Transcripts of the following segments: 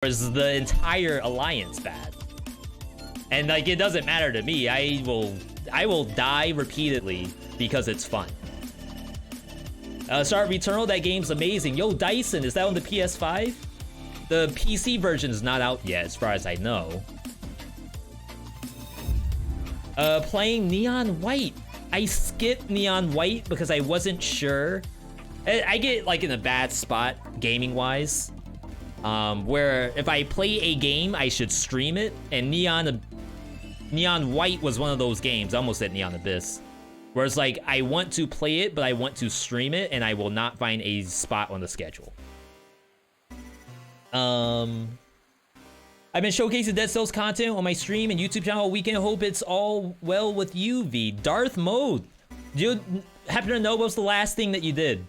Or is the entire alliance bad? And like, it doesn't matter to me. I will die repeatedly because it's fun. Start Returnal, that game's amazing. Yo, Dyson, is that on the PS5? The PC version is not out yet, as far as I know. Playing Neon White. I skipped Neon White because I wasn't sure. I get like in a bad spot gaming-wise, where if I play a game, I should stream it. And Neon White was one of those games. I almost said Neon Abyss. Where it's like, I want to play it, but I want to stream it, and I will not find a spot on the schedule. I've been showcasing Dead Cells content on my stream and YouTube channel all weekend. Hope it's all well with you, V. Darth Mode. Do you happen to know what's the last thing that you did?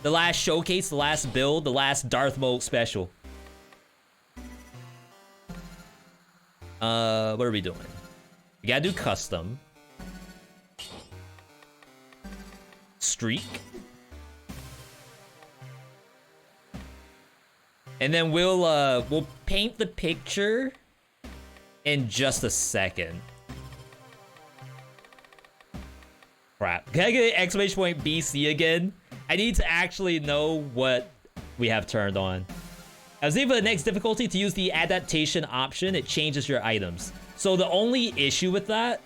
The last showcase, the last build, the last Darth Mode special. What are we doing? We gotta do custom. Streak. And then we'll paint the picture in just a second. Crap. Can I get an exclamation point BC again? I need to actually know what we have turned on. I was able for the next difficulty to use the adaptation option. It changes your items. So the only issue with that,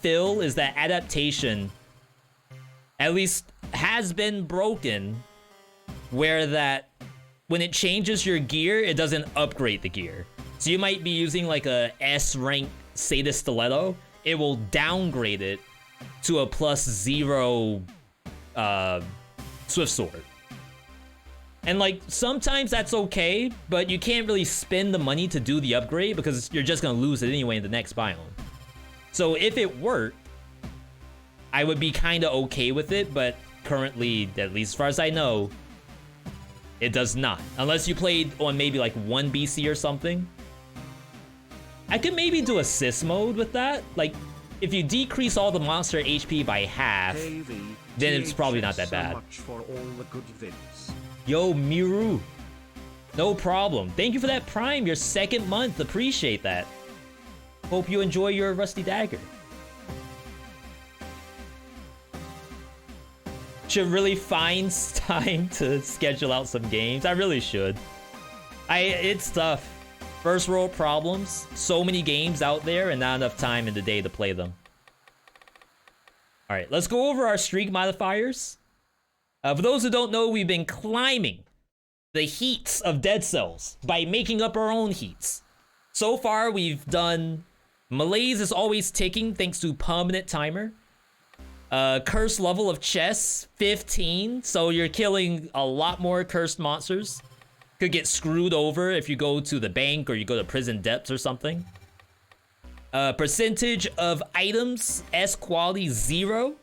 Phil, is that adaptation at least has been broken, where that when it changes your gear, it doesn't upgrade the gear. So you might be using like a S rank Sadist Stiletto. It will downgrade it to a +0 Swift Sword. And like, sometimes that's okay, but you can't really spend the money to do the upgrade because you're just gonna lose it anyway in the next biome. So if it worked, I would be kinda okay with it, but currently, at least as far as I know, it does not. Unless you played on maybe like 1 BC or something. I could maybe do assist mode with that. Like, if you decrease all the monster HP by half, then it's probably not that bad. Yo, Miru. No problem. Thank you for that Prime, your 2nd month. Appreciate that. Hope you enjoy your Rusty Dagger. Should really find time to schedule out some games. I really should. It's tough. First world problems. So many games out there and not enough time in the day to play them. All right, let's go over our streak modifiers. For those who don't know, we've been climbing the heats of Dead Cells by making up our own heats. So far, we've done Malaise is always ticking thanks to permanent timer. Cursed level of chess, 15. So you're killing a lot more cursed monsters. Could get screwed over if you go to the bank or you go to prison depths or something. Percentage of items, S quality 0.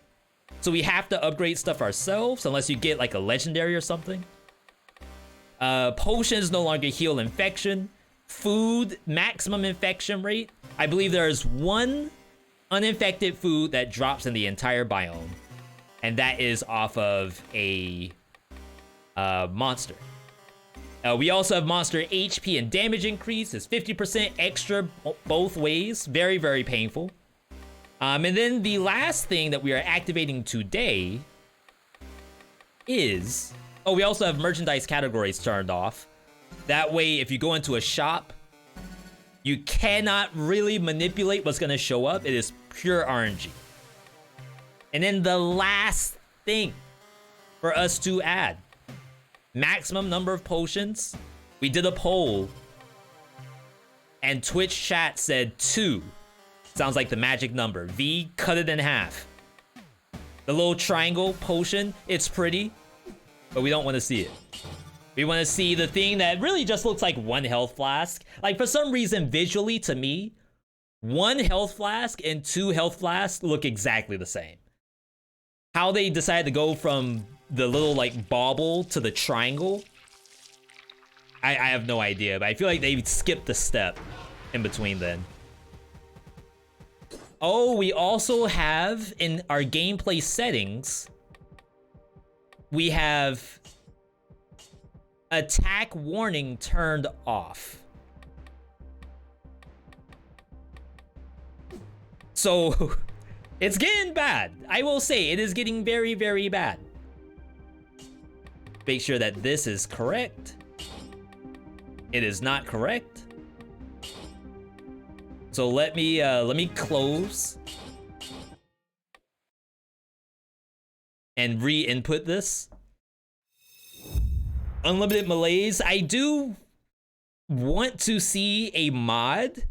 So we have to upgrade stuff ourselves unless you get like a legendary or something. Potions no longer heal infection. Food, maximum infection rate. I believe there's 1 uninfected food that drops in the entire biome. And that is off of a monster. We also have monster HP and damage increase. It's 50% extra both ways. Very, very painful. And then the last thing that we are activating today is... Oh, we also have merchandise categories turned off. That way, if you go into a shop, you cannot really manipulate what's going to show up. It is pure RNG. And then the last thing for us to add, maximum number of potions. We did a poll, and Twitch chat said 2. Sounds like the magic number. V, cut it in half. The little triangle potion, it's pretty, but we don't want to see it. We want to see the thing that really just looks like 1 health flask. Like, for some reason, visually, to me, 1 health flask and 2 health flasks look exactly the same. How they decided to go from the little, like, bauble to the triangle, I have no idea, but I feel like they skipped a step in between then. Oh, we also have, in our gameplay settings, we have Attack warning turned off. So it's getting bad. I will say it is getting very, very bad. Make sure that this is correct. It is not correct. So let me close and re-input this. Unlimited malaise. I do want to see a mod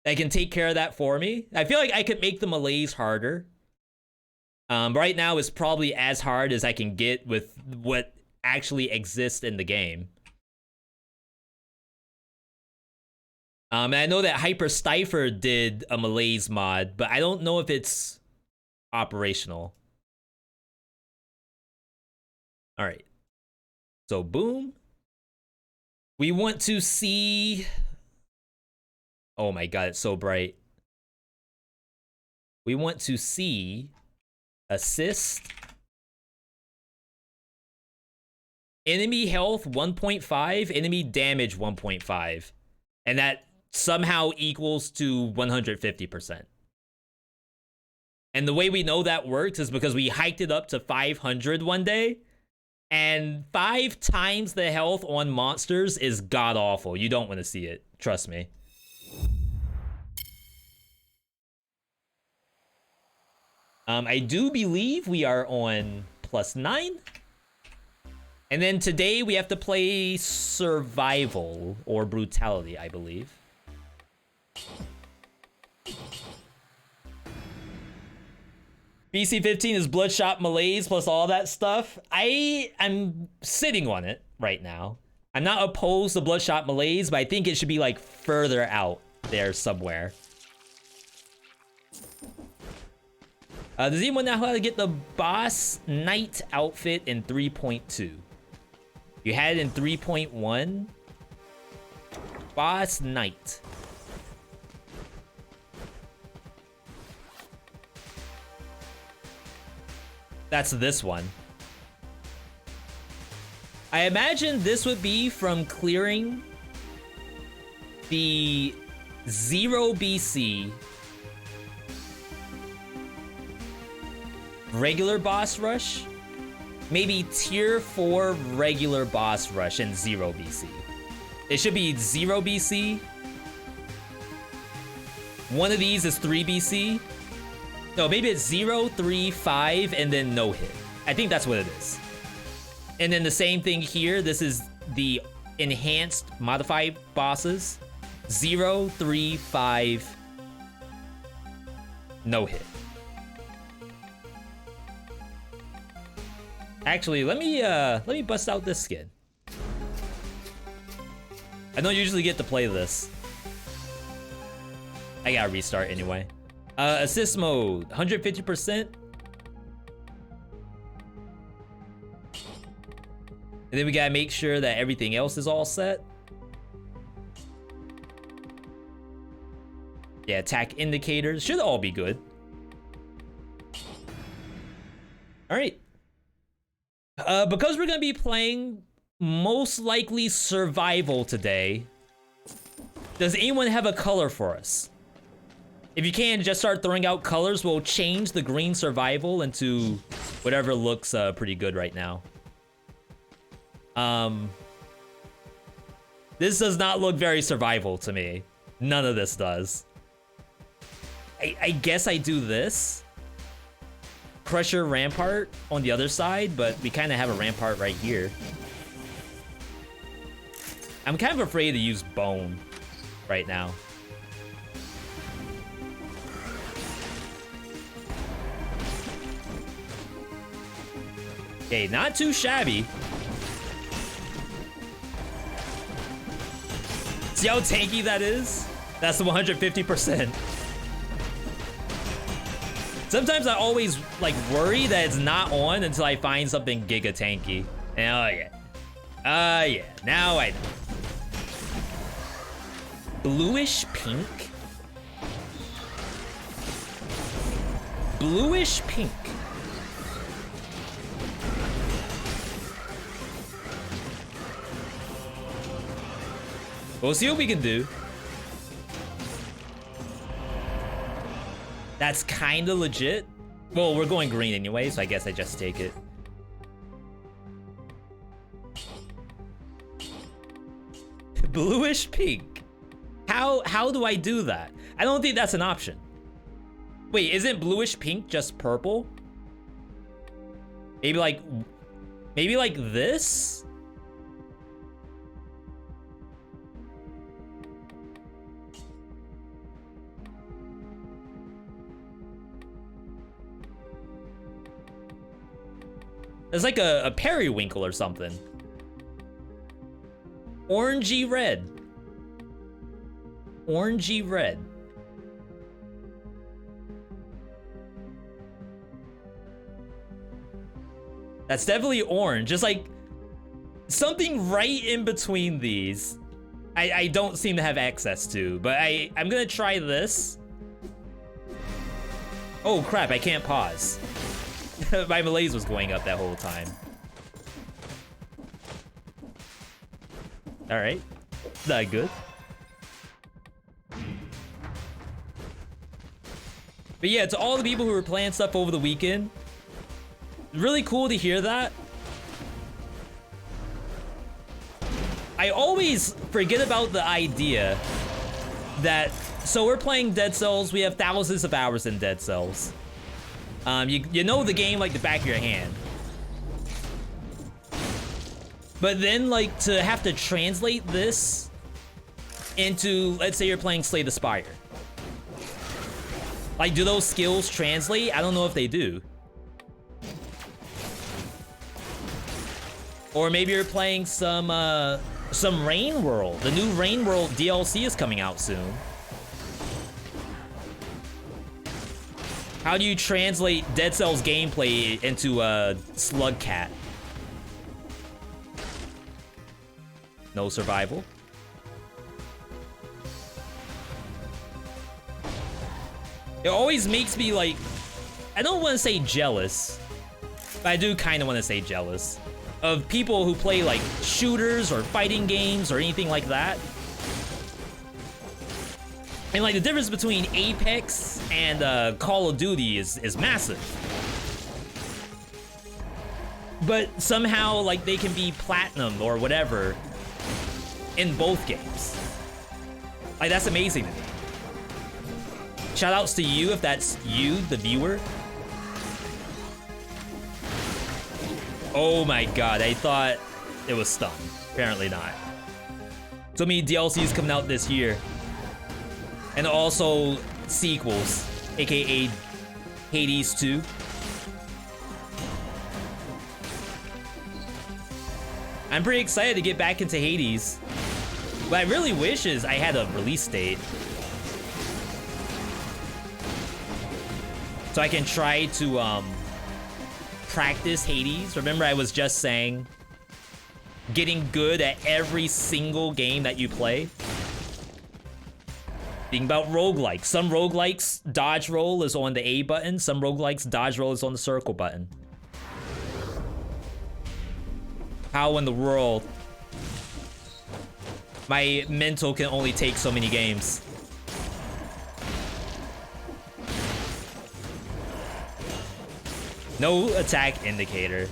that can take care of that for me. I feel like I could make the malaise harder. Right now it's probably as hard as I can get with what actually exists in the game. And I know that Hyper Stifer did a malaise mod, but I don't know if it's operational. All right. So boom. We want to see... Oh my god, it's so bright. We want to see assist. Enemy health 1.5, enemy damage 1.5. And that somehow equals to 150%. And the way we know that works is because we hiked it up to 500 one day. And 5 times the health on monsters is god-awful. You don't want to see it. Trust me. I do believe we are on +9. And then today we have to play survival or brutality, I believe. BC15 is Bloodshot Malaise plus all that stuff. I'm sitting on it right now. I'm not opposed to Bloodshot Malaise, but I think it should be like further out there somewhere. Does anyone know how to get the Boss Knight outfit in 3.2? You had it in 3.1. Boss Knight. That's this one. I imagine this would be from clearing the 0 BC regular boss rush, maybe tier 4 regular boss rush and 0 BC. It should be 0 BC. One of these is 3 BC. No, maybe it's 0, 3, 5, and then no hit. I think that's what it is. And then the same thing here. This is the enhanced modified bosses. 0, 3, 5, no hit. Actually, let me bust out this skin. I don't usually get to play this. I gotta restart anyway. Assist mode, 150%. And then we gotta make sure that everything else is all set. Yeah, attack indicators should all be good. All right. Because we're gonna be playing most likely survival today, does anyone have a color for us? If you can, just start throwing out colors. We'll change the green survival into whatever looks pretty good right now. This does not look very survival to me. None of this does. I guess I do this. Crusher Rampart on the other side, but we kind of have a Rampart right here. I'm kind of afraid to use Bone right now. Okay, not too shabby. See how tanky that is? That's the 150%. Sometimes I always like worry that it's not on until I find something giga tanky. And oh yeah. Yeah, now I know. Bluish pink? Bluish pink. We'll see what we can do. That's kind of legit. Well, we're going green anyway, so I guess I just take it. Bluish pink. How do I do that? I don't think that's an option. Wait, isn't bluish pink just purple? Maybe like this? It's like a periwinkle or something. Orangey red. Orangey red. That's definitely orange. Just like something right in between these. I don't seem to have access to, but I'm gonna try this. Oh crap, I can't pause. My malaise was going up that whole time. All right, not good. But yeah, to all the people who were playing stuff over the weekend, really cool to hear that. I always forget about the idea that, so we're playing Dead Cells, we have thousands of hours in Dead Cells. You know the game like the back of your hand. But then like to have to translate this into, let's say you're playing Slay the Spire. Like, do those skills translate? I don't know if they do. Or maybe you're playing some Rain World. The new Rain World DLC is coming out soon. How do you translate Dead Cells gameplay into Slug Cat? No survival. It always makes me like, I don't want to say jealous, but I do kind of want to say jealous of people who play like shooters or fighting games or anything like that. And like the difference between Apex and Call of Duty is massive. But somehow like they can be platinum or whatever in both games. Like that's amazing to me. Shout outs to you if that's you, the viewer. Oh my god, I thought it was stunned. Apparently not. So many DLCs coming out this year. And also sequels, aka Hades 2. I'm pretty excited to get back into Hades. What I really wish is I had a release date, so I can try to practice Hades. Remember I was just saying, getting good at every single game that you play. Being about roguelikes. Some roguelikes, dodge roll is on the A button. Some roguelikes, dodge roll is on the circle button. How in the world? My mental can only take so many games. No attack indicator.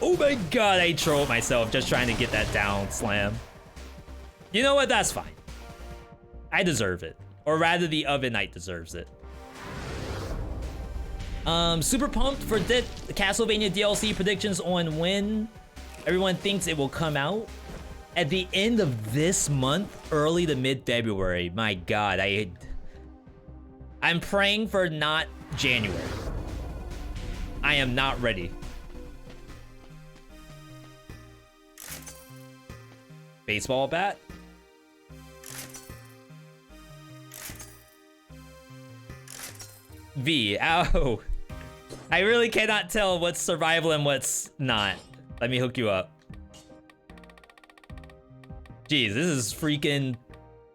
Oh my god, I trolled myself just trying to get that down slam. You know what? That's fine. I deserve it. Or rather, the Oven Knight deserves it. Super pumped for the Castlevania DLC predictions on when everyone thinks it will come out. At the end of this month, early to mid-February. My god, I'm praying for not January. I am not ready. Baseball bat? V, ow. I really cannot tell what's survival and what's not. Let me hook you up. Jeez, this is freaking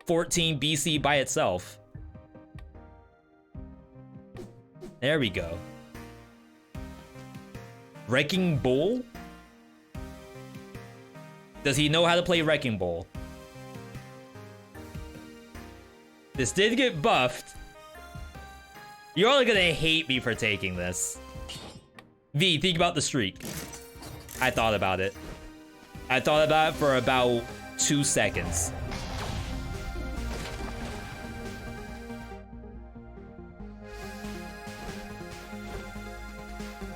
14 BC by itself. There we go. Wrecking Bull? Does he know how to play Wrecking Ball? This did get buffed. You're all gonna hate me for taking this. V, think about the streak. I thought about it. I thought about it for about 2 seconds.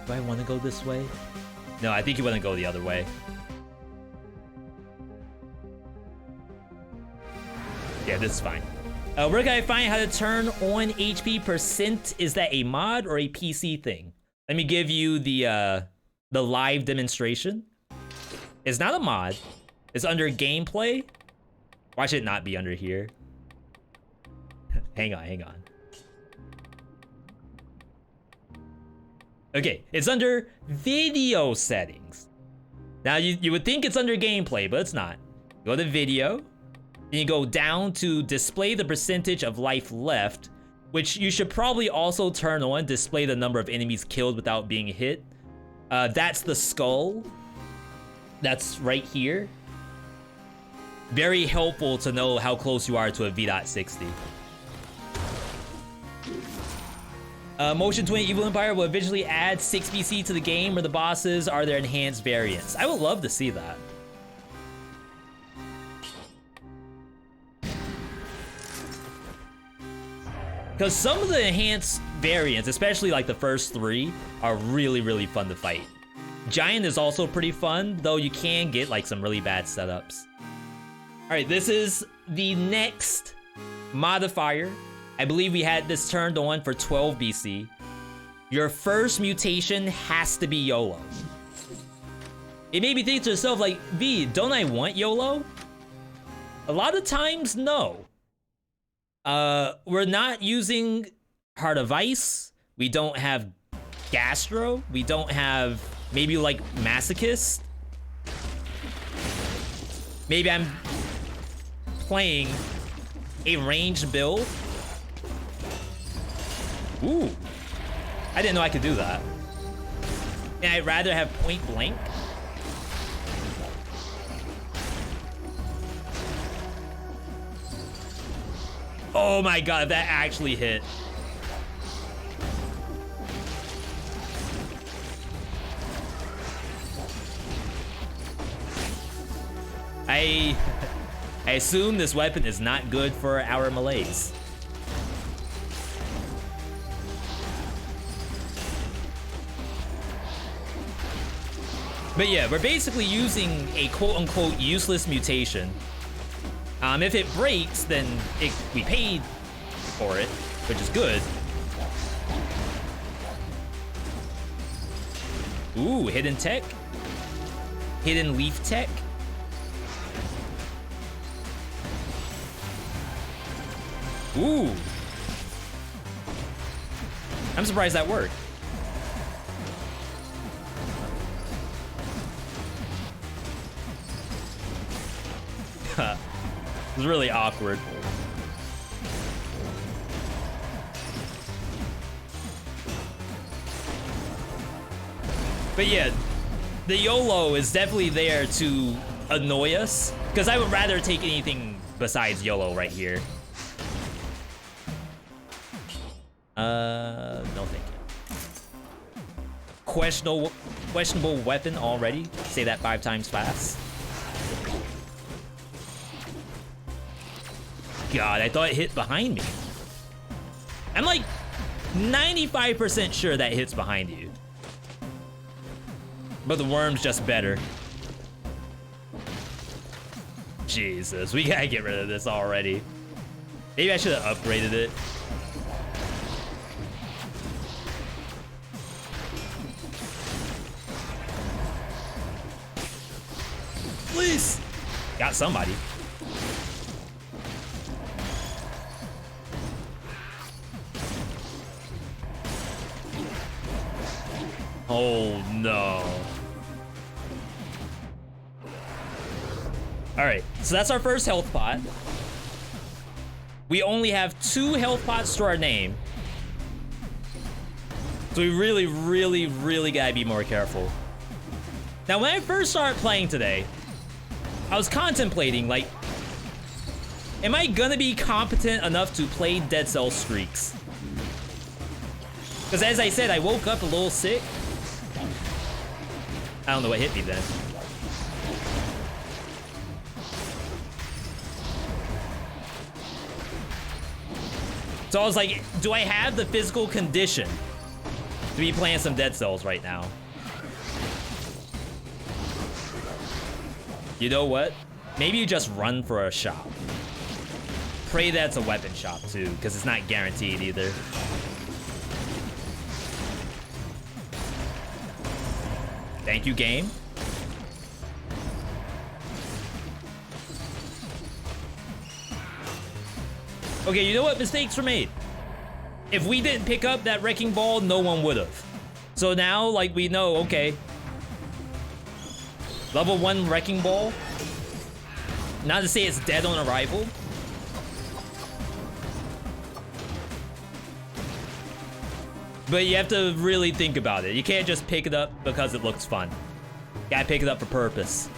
Do I want to go this way? No, I think you want to go the other way. Yeah, this is fine. Where can I find how to turn on HP %? Is that a mod or a PC thing? Let me give you the live demonstration. It's not a mod. It's under gameplay. Why should it not be under here? Hang on. Okay, it's under video settings. Now you would think it's under gameplay, but it's not. Go to video. Then you go down to display the percentage of life left, which you should probably also turn on, display the number of enemies killed without being hit. That's the skull. That's right here. Very helpful to know how close you are to a V.60. Motion Twin Evil Empire will eventually add 6 BC to the game where the bosses are their enhanced variants. I would love to see that. Because some of the enhanced variants, especially like the first 3, are really, really fun to fight. Giant is also pretty fun, though you can get like some really bad setups. All right, this is the next modifier. I believe we had this turned on for 12 BC. Your first mutation has to be YOLO. It made me think to yourself, like, V, don't I want YOLO? A lot of times, no. We're not using Heart of Ice. We don't have Gastro. We don't have maybe like Masochist. Maybe I'm playing a ranged build. Ooh, I didn't know I could do that. And I'd rather have point blank. Oh my god, that actually hit. I assume this weapon is not good for our melees. But yeah, we're basically using a quote-unquote useless mutation. If it breaks, then we paid for it, which is good. Ooh, hidden tech. Hidden leaf tech. Ooh. I'm surprised that worked. It was really awkward. But yeah, the YOLO is definitely there to annoy us, because I would rather take anything besides YOLO right here. No thank you. Questionable weapon already. Say that 5 times fast. God, I thought it hit behind me. I'm like 95% sure that hits behind you. But the worm's just better. Jesus, we gotta get rid of this already. Maybe I should have upgraded it. Please! Got somebody. Oh no. Alright, so that's our first health pot. We only have 2 health pots to our name. So we really, really, really gotta be more careful. Now, when I first started playing today, I was contemplating, like, am I gonna be competent enough to play Dead Cell streaks? Because as I said, I woke up a little sick. I don't know what hit me then. So I was like, do I have the physical condition to be playing some Dead Cells right now? You know what? Maybe you just run for a shop. Pray that's a weapon shop too, because it's not guaranteed either. Thank you, game. Okay, you know what? Mistakes were made. If we didn't pick up that wrecking ball, no one would have. So now, like, we know, okay. Level 1 wrecking ball. Not to say it's dead on arrival. But you have to really think about it. You can't just pick it up because it looks fun. You gotta pick it up for purpose.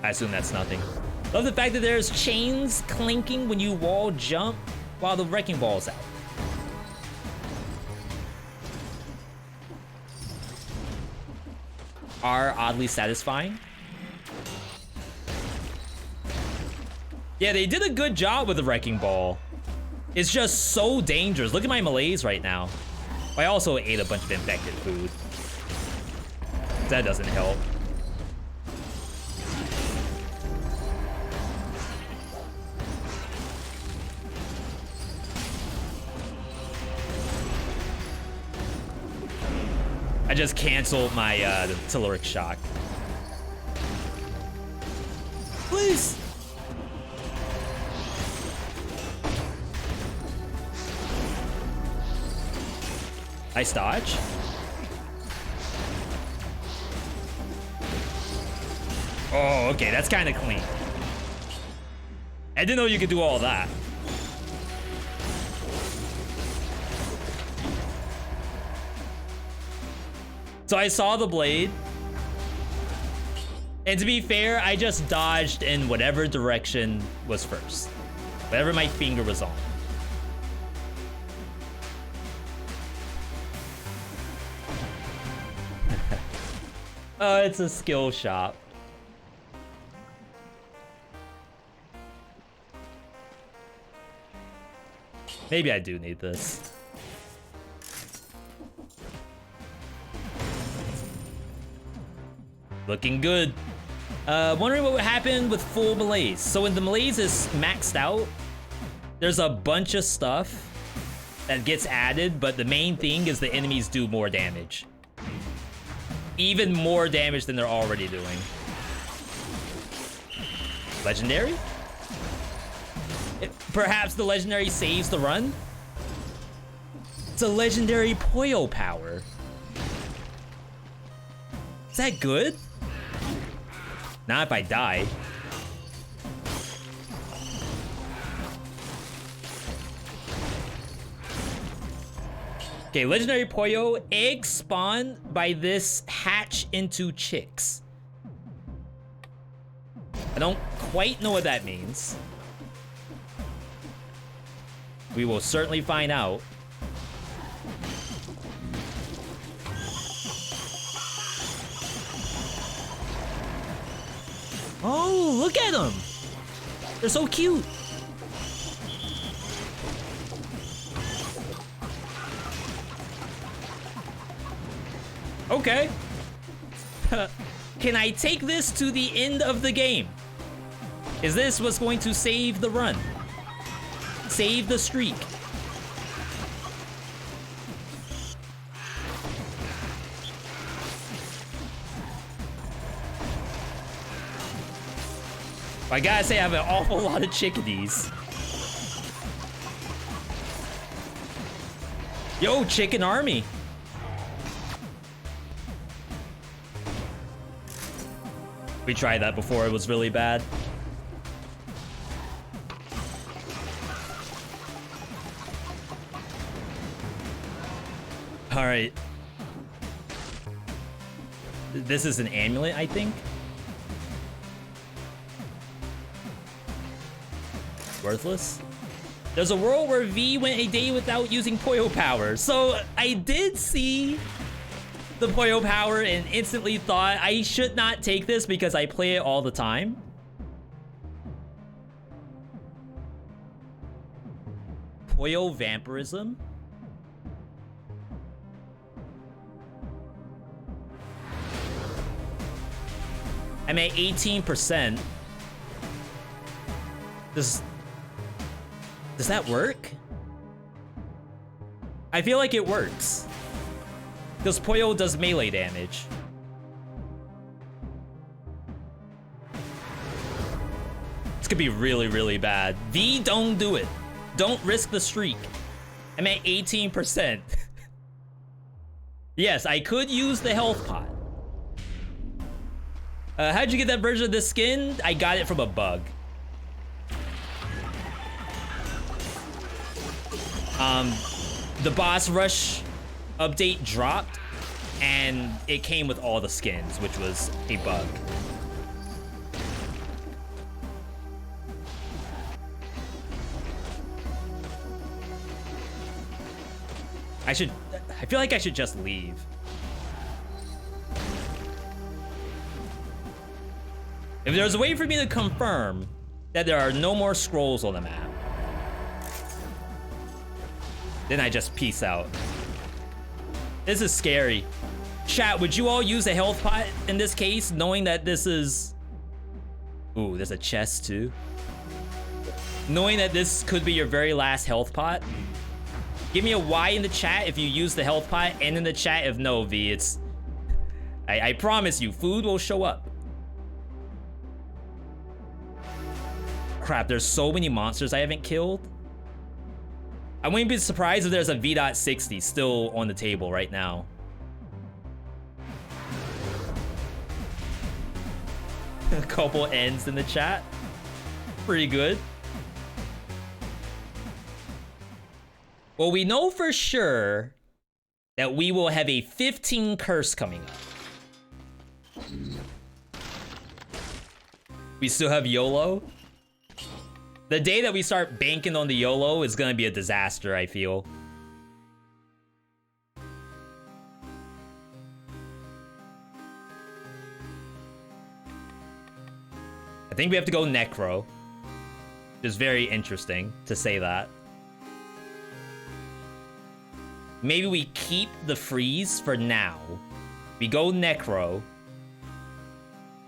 I assume that's nothing. Love the fact that there's chains clinking when you wall jump while the wrecking ball's out. Are oddly satisfying. Yeah, they did a good job with the wrecking ball. It's just so dangerous. Look at my malaise right now. I also ate a bunch of infected food. That doesn't help. I just canceled my Pádhraic shock. Please. Nice dodge. Oh, okay, that's kind of clean. I didn't know you could do all that. So I saw the blade. And to be fair, I just dodged in whatever direction was first. Whatever my finger was on. Oh, it's a skill shop. Maybe I do need this. Looking good. Wondering what would happen with full malaise. So when the malaise is maxed out, there's a bunch of stuff that gets added, but the main thing is the enemies do more damage. Even more damage than they're already doing. Legendary? Perhaps the legendary saves the run? It's a legendary Poyo power. Is that good? Not if I die. Okay, legendary Poyo, eggs spawn by this hatch into chicks. I don't quite know what that means. We will certainly find out. Oh, look at them! They're so cute. Okay. Can I take this to the end of the game? Is this what's going to save the run? Save the streak? I gotta say, I have an awful lot of chickadees. Yo, chicken army. We tried that before, it was really bad. All right. This is an amulet, I think. Worthless. There's a world where V went a day without using Poyo power. So I did see the Poyo power and instantly thought I should not take this because I play it all the time. Poyo vampirism. I'm at 18%. Does that work? I feel like it works. Because Poyo does melee damage. This could be really, really bad. V, don't do it. Don't risk the streak. I'm at 18%. Yes, I could use the health pot. How'd you get that version of this skin? I got it from a bug. The boss rush update dropped, and it came with all the skins, which was a bug. I feel like I should just leave. If there's a way for me to confirm that there are no more scrolls on the map, then I just peace out. This is scary. Chat, would you all use a health pot in this case, knowing that this is... Ooh, there's a chest too. Knowing that this could be your very last health pot? Give me a Y in the chat if you use the health pot, and in the chat if no, V. It's... I promise you, food will show up. Crap, there's so many monsters I haven't killed. I wouldn't be surprised if there's a V.60 still on the table right now. A couple ends in the chat. Pretty good. Well, we know for sure that we will have a 15 curse coming up. We still have YOLO. The day that we start banking on the YOLO is gonna be a disaster, I feel. I think we have to go Necro. It's very interesting to say that. Maybe we keep the freeze for now. We go Necro.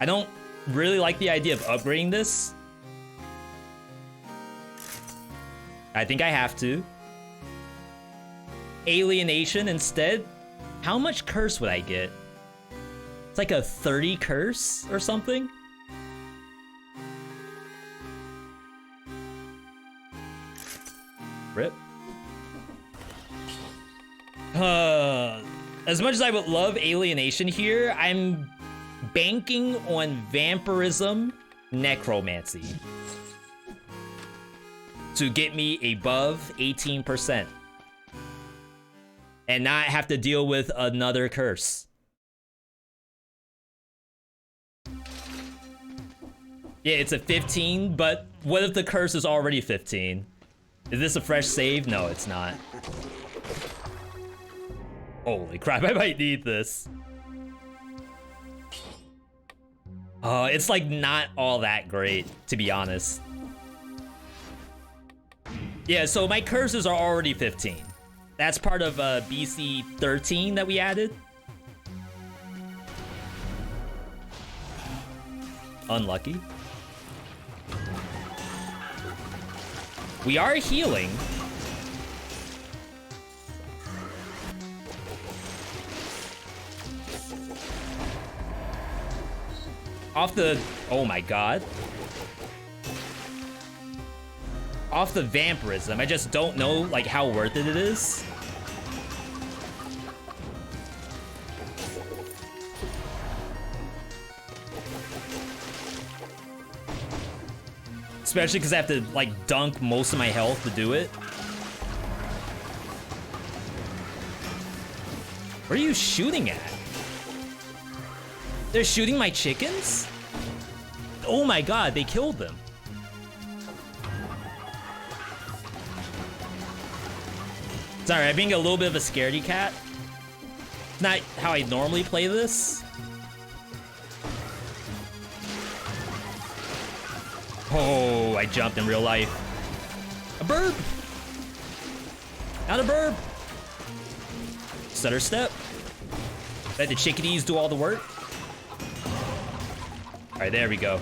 I don't really like the idea of upgrading this. I think I have to. Alienation instead. How much curse would I get? It's like a 30 curse or something. Rip. As much as I would love alienation here, I'm banking on vampirism, necromancy to get me above 18% and not have to deal with another curse. Yeah, it's a 15, but what if the curse is already 15? Is this a fresh save? No, it's not. Holy crap, I might need this. It's like not all that great, to be honest. Yeah, so my curses are already 15. That's part of BC 13 that we added. Unlucky. We are healing. Off the... Oh my god. Off the vampirism. I just don't know, like, how worth it is. Especially because I have to, like, dunk most of my health to do it. What are you shooting at? They're shooting my chickens? Oh my god, they killed them. Sorry, I'm being a little bit of a scaredy cat. It's not how I normally play this. Oh, I jumped in real life. A burb! Not a burb! Stutter step. Let the chickadees do all the work. Alright, there we go.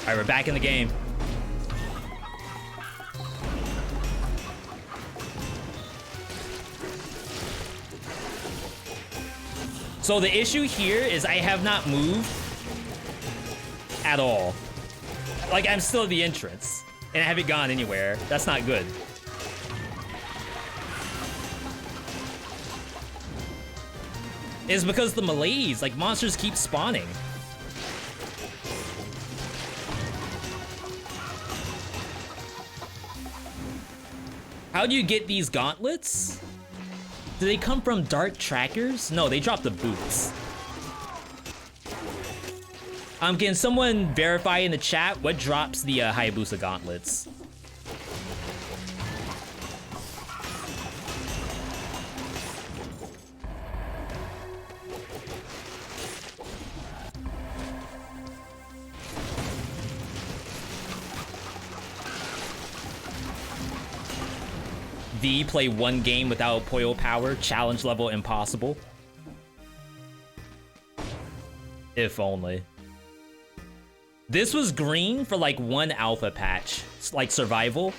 Alright, we're back in the game. So the issue here is I have not moved at all. Like, I'm still at the entrance, and I haven't gone anywhere. That's not good. It's because the malaise, like, monsters keep spawning. How do you get these gauntlets? Do they come from dart trackers? No, they drop the boots. Can someone verify in the chat what drops the Hayabusa gauntlets? V, play one game without Poyo power, challenge level impossible. If only. This was green for like one alpha patch, like survival,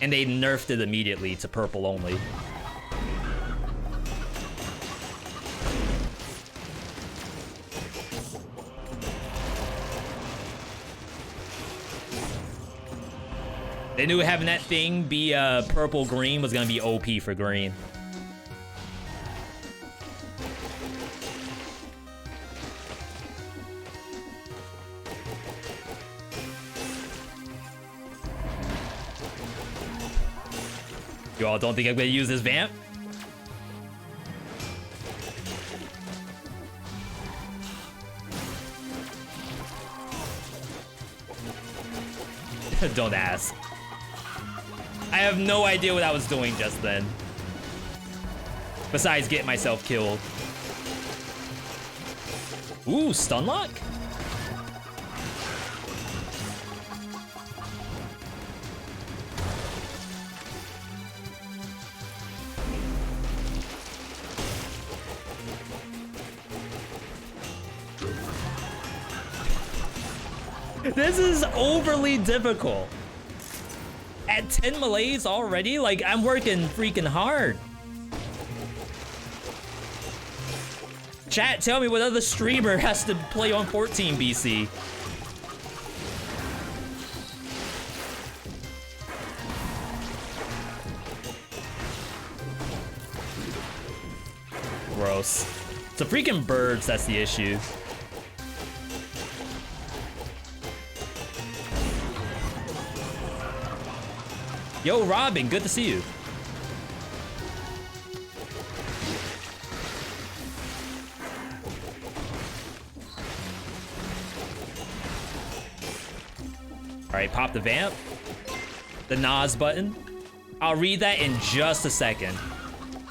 and they nerfed it immediately to purple only. They knew having that thing be purple green was gonna be OP for green. You all don't think I'm gonna use this vamp? Don't ask. I have no idea what I was doing just then. Besides getting myself killed. Ooh, stun lock? This is overly difficult. At 10 malaise already? Like, I'm working freaking hard. Chat, tell me what other streamer has to play on 14 BC. Gross. It's the freaking birds that's the issue. Yo, Robin, good to see you. All right, pop the vamp. The Nas button. I'll read that in just a second.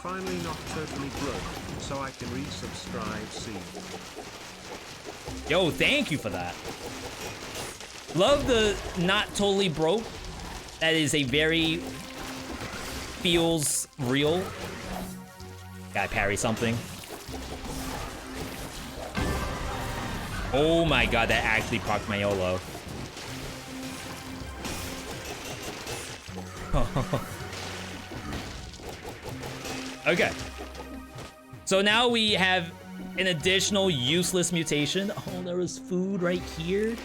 Finally not totally broke, so I can resubscribe soon. Yo, thank you for that. Love the not totally broke. That is a very feels real. Gotta parry something. Oh my god, that actually procced my YOLO. Okay. So now we have an additional useless mutation. Oh, there was food right here.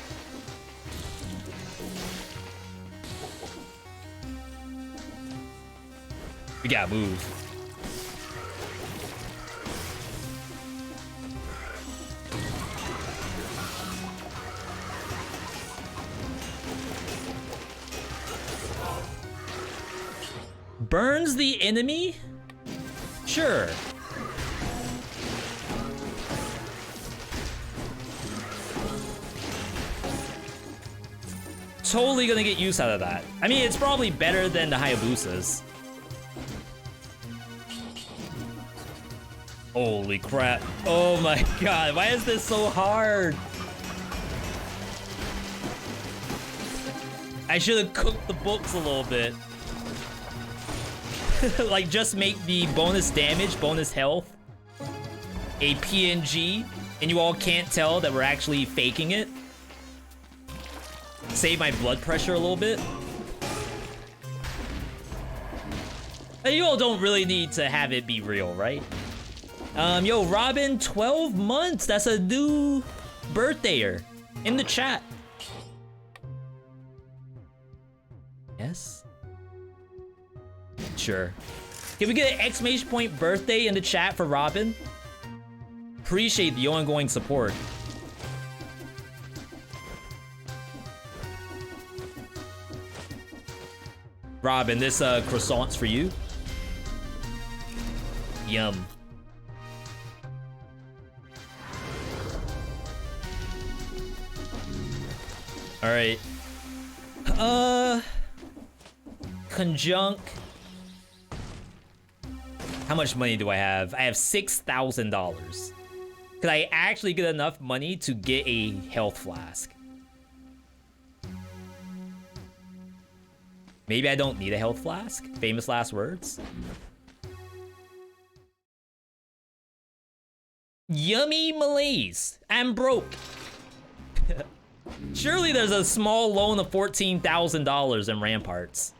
We gotta move. Burns the enemy? Sure. Totally gonna get use out of that. I mean, it's probably better than the Hayabusas. Holy crap. Oh my god, why is this so hard? I should have cooked the books a little bit. Like, just make the bonus damage, bonus health a PNG, and you all can't tell that we're actually faking it. Save my blood pressure a little bit. And you all don't really need to have it be real, right? Yo, Robin, 12 months. That's a new birthdayer in the chat. Yes? Sure. Can we get an exclamation point birthday in the chat for Robin? Appreciate the ongoing support. Robin, this croissant's for you. Yum. All right. Conjunct. How much money do I have? I have $6,000. Could I actually get enough money to get a health flask? Maybe I don't need a health flask? Famous last words? Yummy malaise. I'm broke. Surely there's a small loan of $14,000 in Ramparts.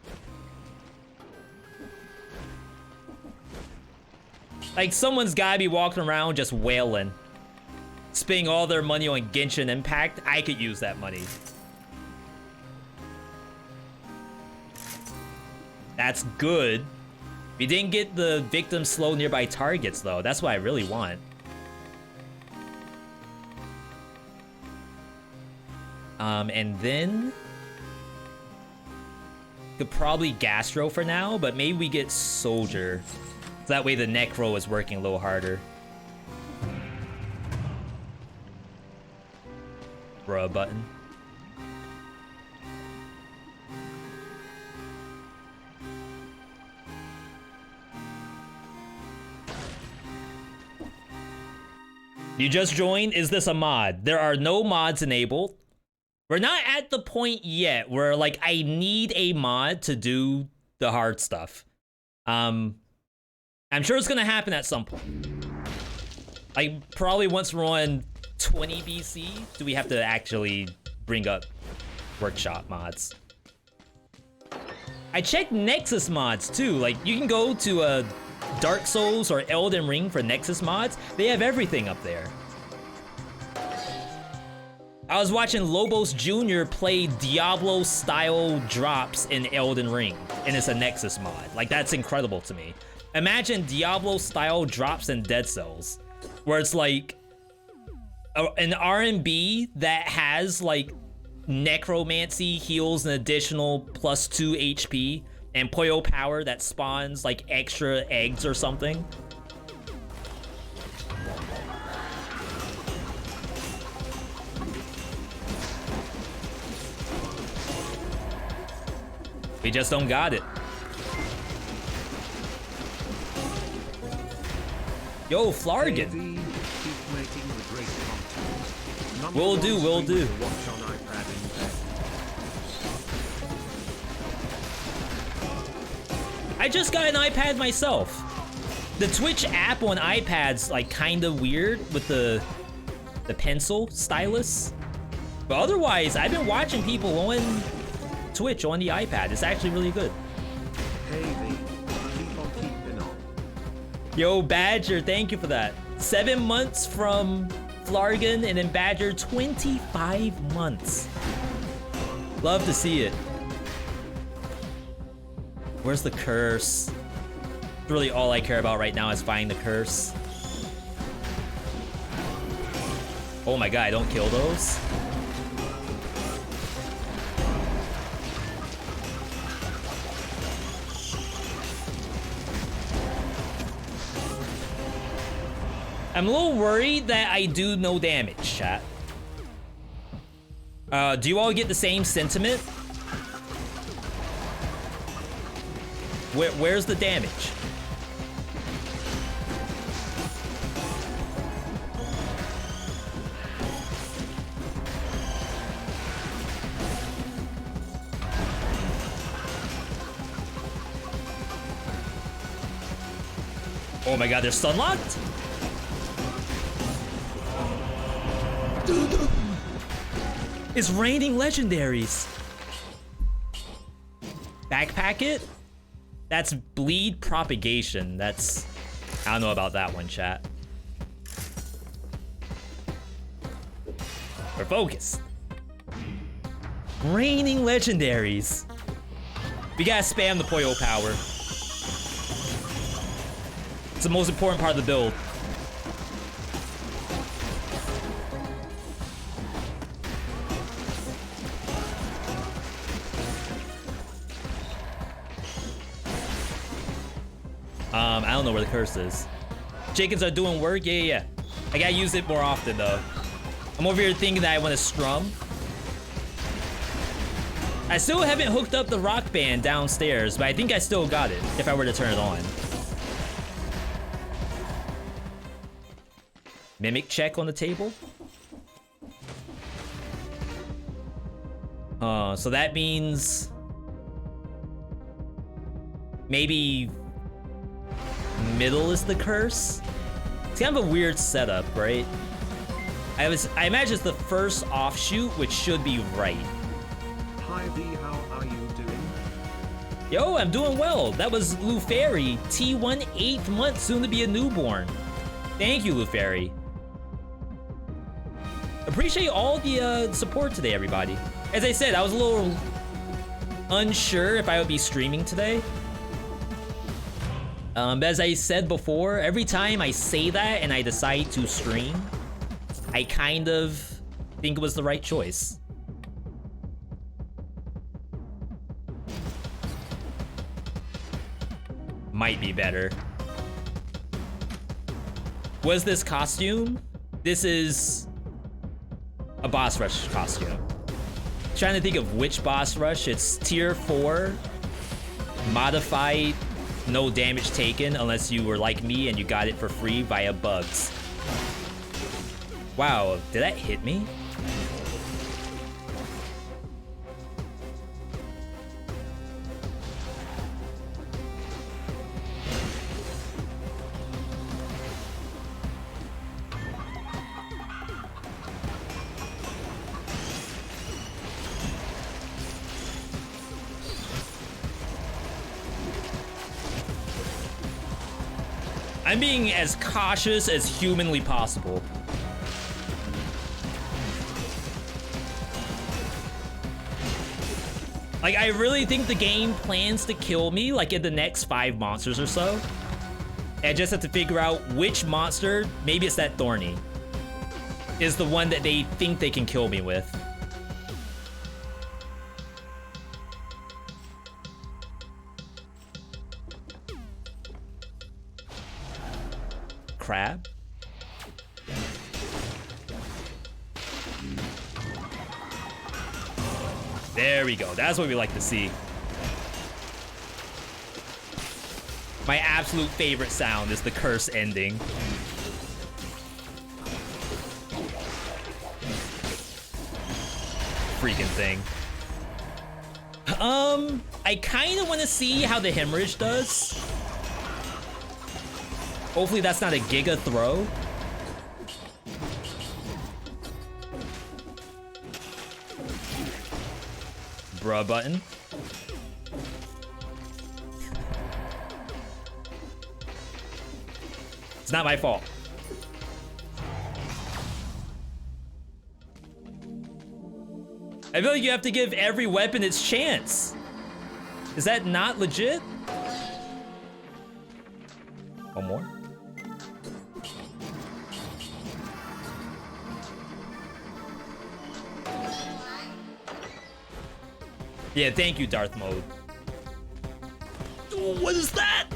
Like, someone's gotta be walking around just wailing. Spending all their money on Genshin Impact. I could use that money. That's good. We didn't get the victim slow nearby targets, though. That's what I really want. And then... could probably Gastro for now, but maybe we get Soldier. So that way the Necro is working a little harder. Bruh button. You just joined? Is this a mod? There are no mods enabled. We're not at the point yet where, like, I need a mod to do the hard stuff. I'm sure it's gonna happen at some point. Like, probably once we're on 20 BC, do we have to actually bring up workshop mods. I checked Nexus mods too. Like, you can go to Dark Souls or Elden Ring for Nexus mods. They have everything up there. I was watching Lobos Jr. play Diablo-style drops in Elden Ring, and it's a Nexus mod. Like, that's incredible to me. Imagine Diablo-style drops in Dead Cells, where it's like an R&B that has like necromancy, heals an additional +2 HP, and Poyo power that spawns like extra eggs or something. We just don't got it. Yo, Flargan. Will do, will do. I just got an iPad myself. The Twitch app on iPad's like kind of weird with the pencil stylus. But otherwise, I've been watching people on Twitch on the iPad. It's actually really good. Hey, V, keep on keeping on. Yo, Badger, thank you for that. 7 months from Flargan, and then Badger 25 months. Love to see it. Where's the curse? Really all I care about right now is finding the curse. Oh my god, don't kill those. I'm a little worried that I do no damage, chat. Do you all get the same sentiment? Where's the damage? Oh my god, they're stun locked? It's raining legendaries. Backpack it? That's bleed propagation. That's... I don't know about that one, chat. We're focused. Raining legendaries. We gotta spam the Poyo power. It's the most important part of the build. I don't know where the curse is. Chickens are doing work? Yeah. I gotta use it more often, though. I'm over here thinking that I want to strum. I still haven't hooked up the rock band downstairs, but I think I still got it if I were to turn it on. Mimic check on the table. So that means maybe middle is the curse. It's kind of a weird setup, right? I imagine it's the first offshoot, which should be right. Hi V, how are you doing? Yo, I'm doing well. That was Luferi, T1 8th month, soon to be a newborn. Thank you, Luferi. Appreciate all the support today, everybody. As I said, I was a little unsure if I would be streaming today. As I said before, every time I say that and I decide to stream, I kind of think it was the right choice. Might be better. Was this costume? This is a boss rush costume. Trying to think of which boss rush. It's tier 4, modified, no damage taken unless you were like me and you got it for free via bugs. Wow, did that hit me? I'm being as cautious as humanly possible. Like, I really think the game plans to kill me, like, in the next 5 monsters or so. And I just have to figure out which monster, maybe it's that Thorny, is the one that they think they can kill me with. Crab? There we go. That's what we like to see. My absolute favorite sound is the curse ending. Freaking thing. I kind of want to see how the hemorrhage does. Hopefully that's not a giga throw. Bruh button. It's not my fault. I feel like you have to give every weapon its chance. Is that not legit? One more. Yeah, thank you, Darth Mode. Ooh, what is that?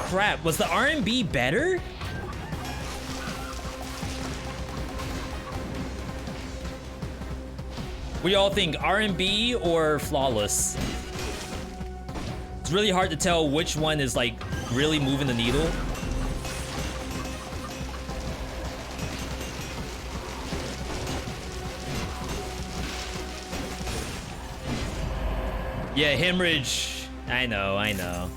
crap. Was the R&B better? What do y'all think? R&B or Flawless? It's really hard to tell which one is like really moving the needle. Yeah, hemorrhage. I know.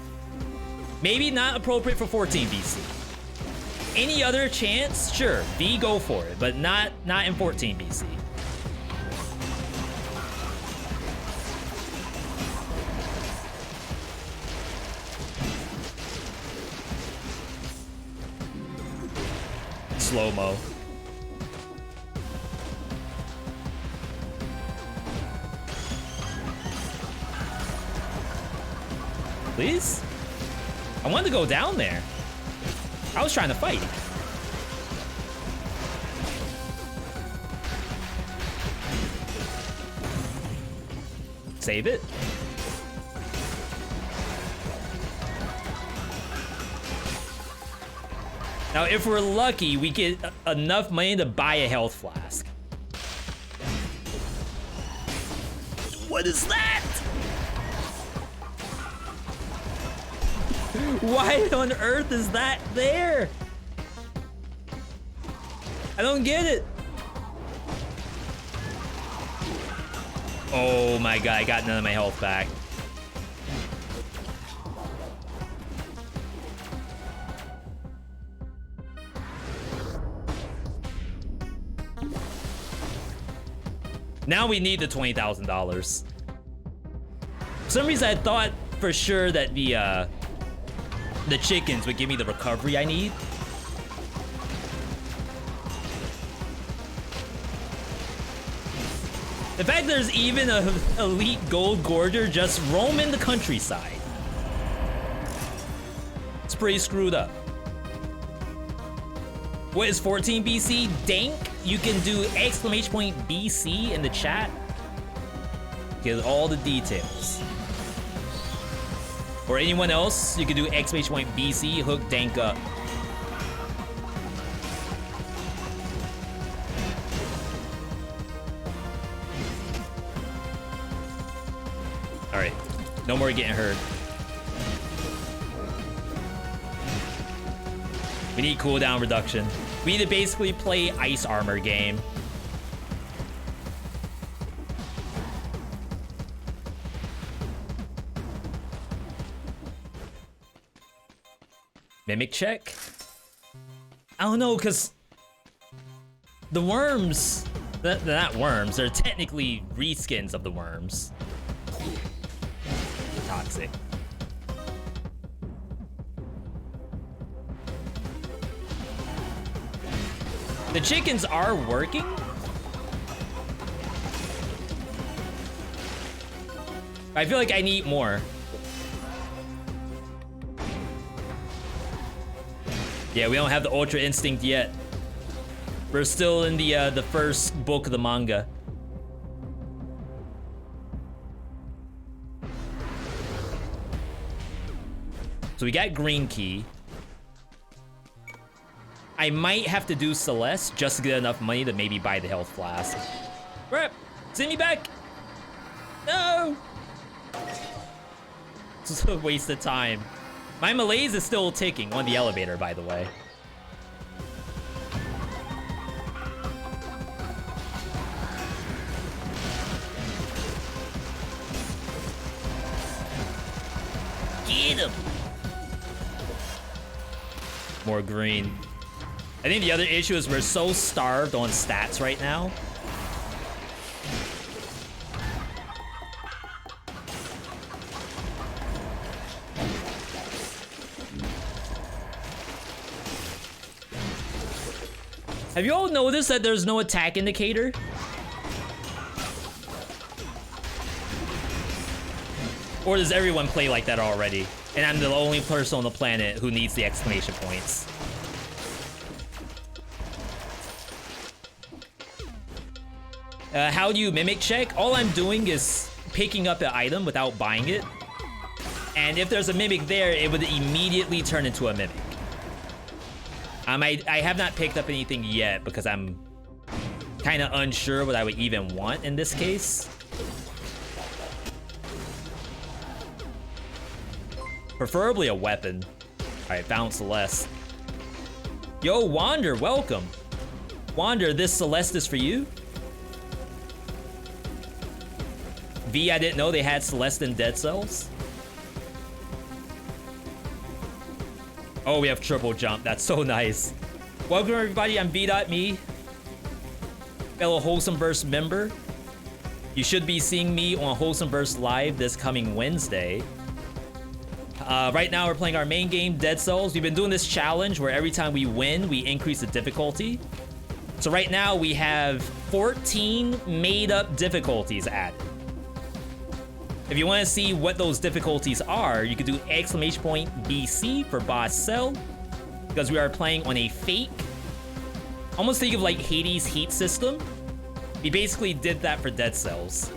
Maybe not appropriate for 14 BC. Any other chance? Sure, V, go for it, but not in 14 BC. Slow-mo. Please? I wanted to go down there. I was trying to fight. Save it. Now, if we're lucky, we get enough money to buy a health flask. What is that? Why on earth is that there? I don't get it. Oh my god, I got none of my health back. Now we need the $20,000. For some reason I thought for sure that the chickens would give me the recovery I need. In fact, there's even an elite gold gorger just roaming the countryside. It's pretty screwed up. What is 14 BC? Dank? You can do exclamation point BC in the chat. Get all the details. Or anyone else, you can do exclamation point BC, hook Dank up. Alright, no more getting hurt. We need cooldown reduction. We need to basically play ice armor game. Mimic check? I don't know, because the worms, they're not worms, they're technically reskins of the worms. Toxic. The chickens are working. I feel like I need more. Yeah, we don't have the Ultra Instinct yet. We're still in the first book of the manga. So we got green key. I might have to do Celeste just to get enough money to maybe buy the health flask. Crap! Send me back! No! It's a waste of time. My malaise is still ticking on the elevator, by the way. Get him! More green. I think the other issue is we're so starved on stats right now. Have you all noticed that there's no attack indicator? Or does everyone play like that already? And I'm the only person on the planet who needs the exclamation points. How do you mimic check? All I'm doing is picking up an item without buying it And if there's a Mimic there, it would immediately turn into a Mimic. I have not picked up anything yet because I'm kind of unsure what I would even want in this case. Preferably a weapon. All right, found Celeste. Yo, Wander, welcome. Wander, this Celeste is for you. V, I didn't know they had Celeste in Dead Cells. Oh, we have triple jump. That's so nice. Welcome, everybody. I'm VeeDotVod, fellow Wholesomeverse member. You should be seeing me on Wholesomeverse Live this coming Wednesday. Right now, we're playing our main game, Dead Cells. We've been doing this challenge where every time we win, we increase the difficulty. So right now, we have 14 made-up difficulties added. If you want to see what those difficulties are, you could do !BC for boss cell, because we are playing on a fake, almost think of like Hades heat system. We basically did that for Dead Cells.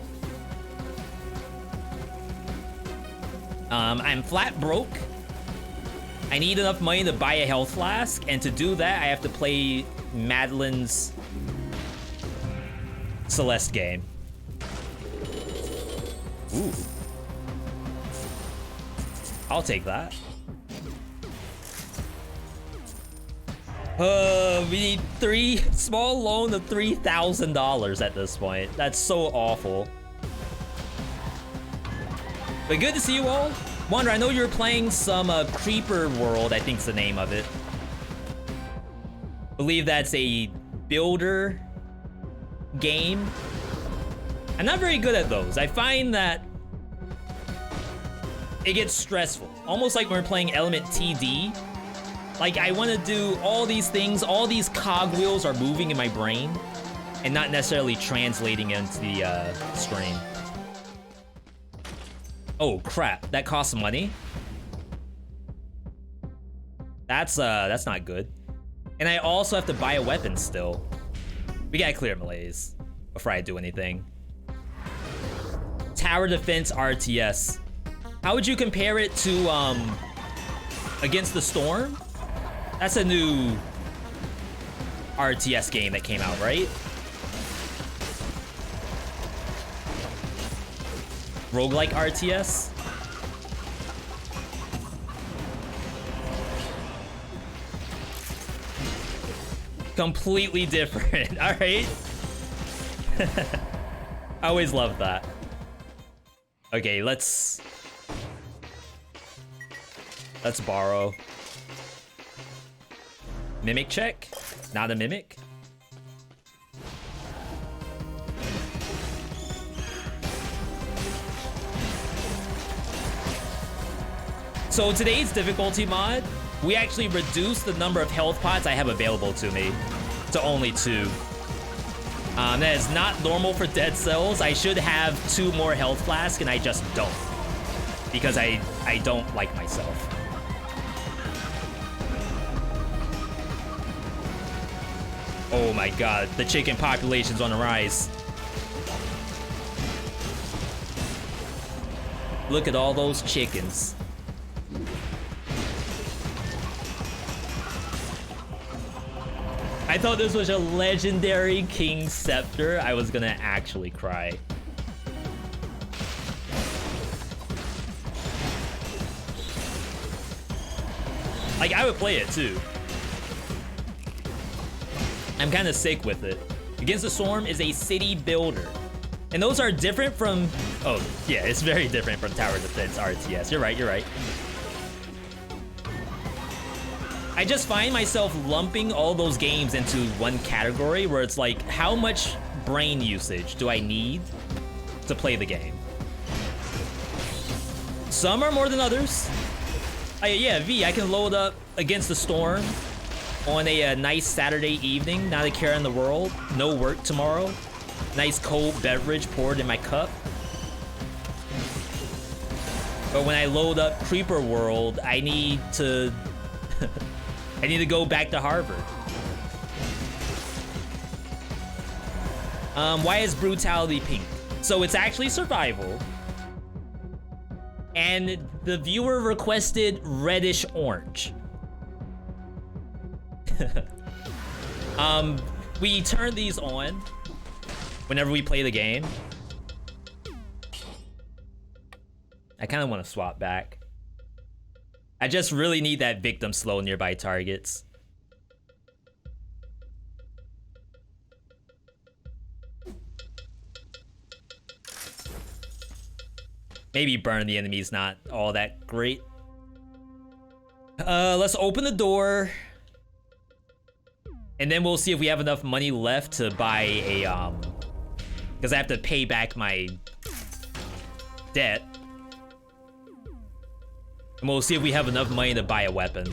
I'm flat broke. I need enough money to buy a health flask, and to do that, I have to play Madeline's Celeste game. Ooh. I'll take that. We need small loan of $3,000 at this point. That's so awful. But good to see you all. Wander, I know you were playing some Creeper World, I think's the name of it. Believe that's a builder game. I'm not very good at those. I find that it gets stressful. Almost like when we're playing Element TD. Like, I want to do all these things, all these cogwheels are moving in my brain and not necessarily translating into the screen. Oh, crap. That costs money? That's not good. And I also have to buy a weapon still. We gotta clear Malaise before I do anything. Tower Defense RTS. How would you compare it to Against the Storm? That's a new RTS game that came out, right? Roguelike RTS? Completely different. All right. I always love that. Okay, let's borrow. Mimic check? Not a mimic? So today's difficulty mod, we actually reduced the number of health pots I have available to me to only 2. That is not normal for Dead Cells. I should have 2 more health flasks, and I just don't. Because I don't like myself. Oh my god, the chicken population's on the rise. Look at all those chickens. I thought this was a legendary King Scepter. I was gonna actually cry. Like, I would play it too. I'm kind of sick with it. Against the Storm is a city builder. And those are different from... Oh, yeah, it's very different from Tower Defense RTS. You're right, you're right. I just find myself lumping all those games into one category where it's like, how much brain usage do I need to play the game? Some are more than others. Yeah, V, I can load up Against the Storm on a nice Saturday evening, not a care in the world, no work tomorrow. Nice cold beverage poured in my cup. But when I load up Creeper World, I need to... I need to go back to Harvard. Why is brutality pink? So it's actually survival. And the viewer requested reddish orange. We turn these on whenever we play the game. I kind of want to swap back. I just really need that victim slow nearby targets. Maybe burn the enemy's not all that great. Let's open the door. And then we'll see if we have enough money left to buy a, because I have to pay back my debt. And we'll see if we have enough money to buy a weapon.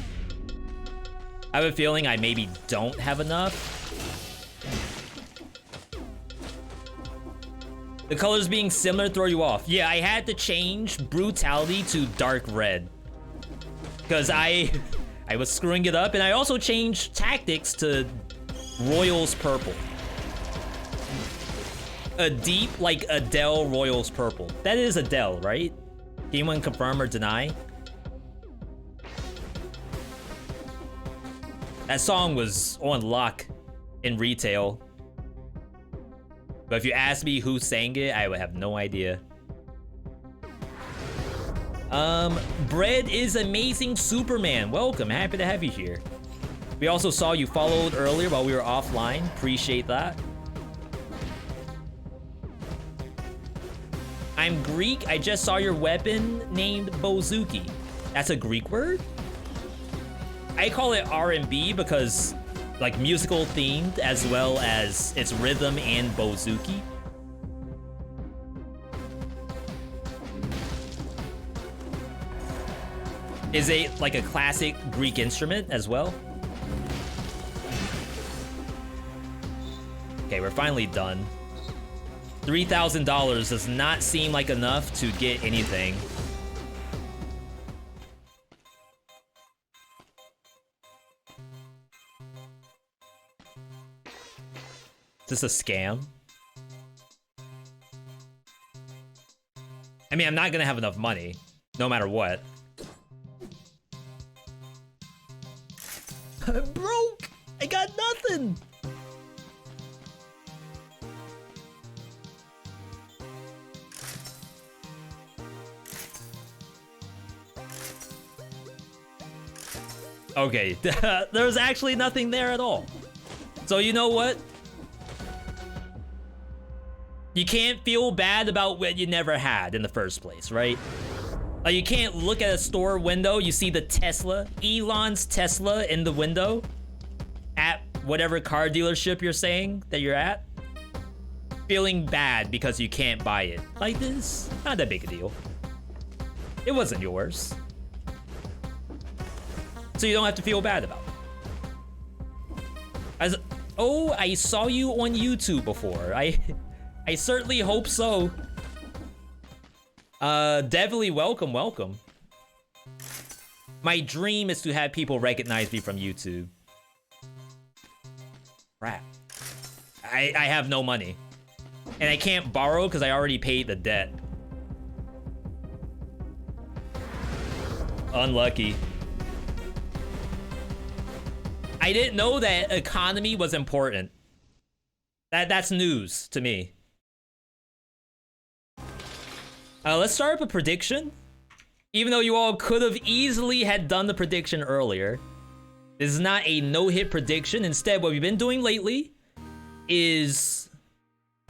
I have a feeling I maybe don't have enough. The colors being similar throw you off. Yeah, I had to change brutality to dark red. Because I was screwing it up, and I also changed tactics to Royals purple. A deep, like Adele Royals purple. That is Adele, right? Can anyone confirm or deny? That song was on lock in retail. But if you ask me who sang it, I would have no idea. Bread is amazing Superman. Welcome, happy to have you here. We also saw you followed earlier while we were offline. Appreciate that. I'm Greek. I just saw your weapon named Bouzouki. That's a Greek word? I call it R&B because like musical themed as well as its rhythm and Bouzouki. Is it like a classic Greek instrument as well? Okay, we're finally done. $3,000 does not seem like enough to get anything. Is this a scam? I mean, I'm not gonna have enough money, no matter what. I'm broke! I got nothing! Okay, there's actually nothing there at all. So you know what? You can't feel bad about what you never had in the first place, right? Like you can't look at a store window, you see the Tesla, Elon's Tesla in the window at whatever car dealership you're saying that you're at, feeling bad because you can't buy it. Like this, not that big a deal. It wasn't yours. So you don't have to feel bad about it. Oh, I saw you on YouTube before. I certainly hope so. Definitely welcome, welcome. My dream is to have people recognize me from YouTube. Crap. I have no money. And I can't borrow because I already paid the debt. Unlucky. I didn't know that economy was important. That's news to me. Let's start up a prediction. Even though you all could have easily had done the prediction earlier. This is not a no-hit prediction. Instead, what we've been doing lately is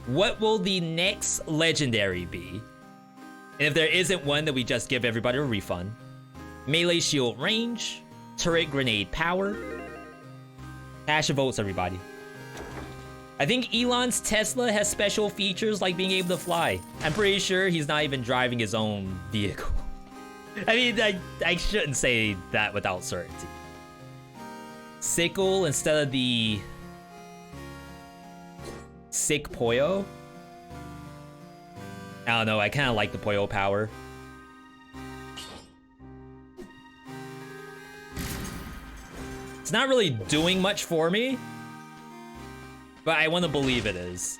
what will the next legendary be? And if there isn't one, then we just give everybody a refund. Melee shield range, turret grenade power. Cash your votes, everybody. I think Elon's Tesla has special features like being able to fly. I'm pretty sure he's not even driving his own vehicle. I mean, I shouldn't say that without certainty. Sickle instead of the sick Poyo. I don't know, I kind of like the Poyo power. It's not really doing much for me, but I want to believe it is.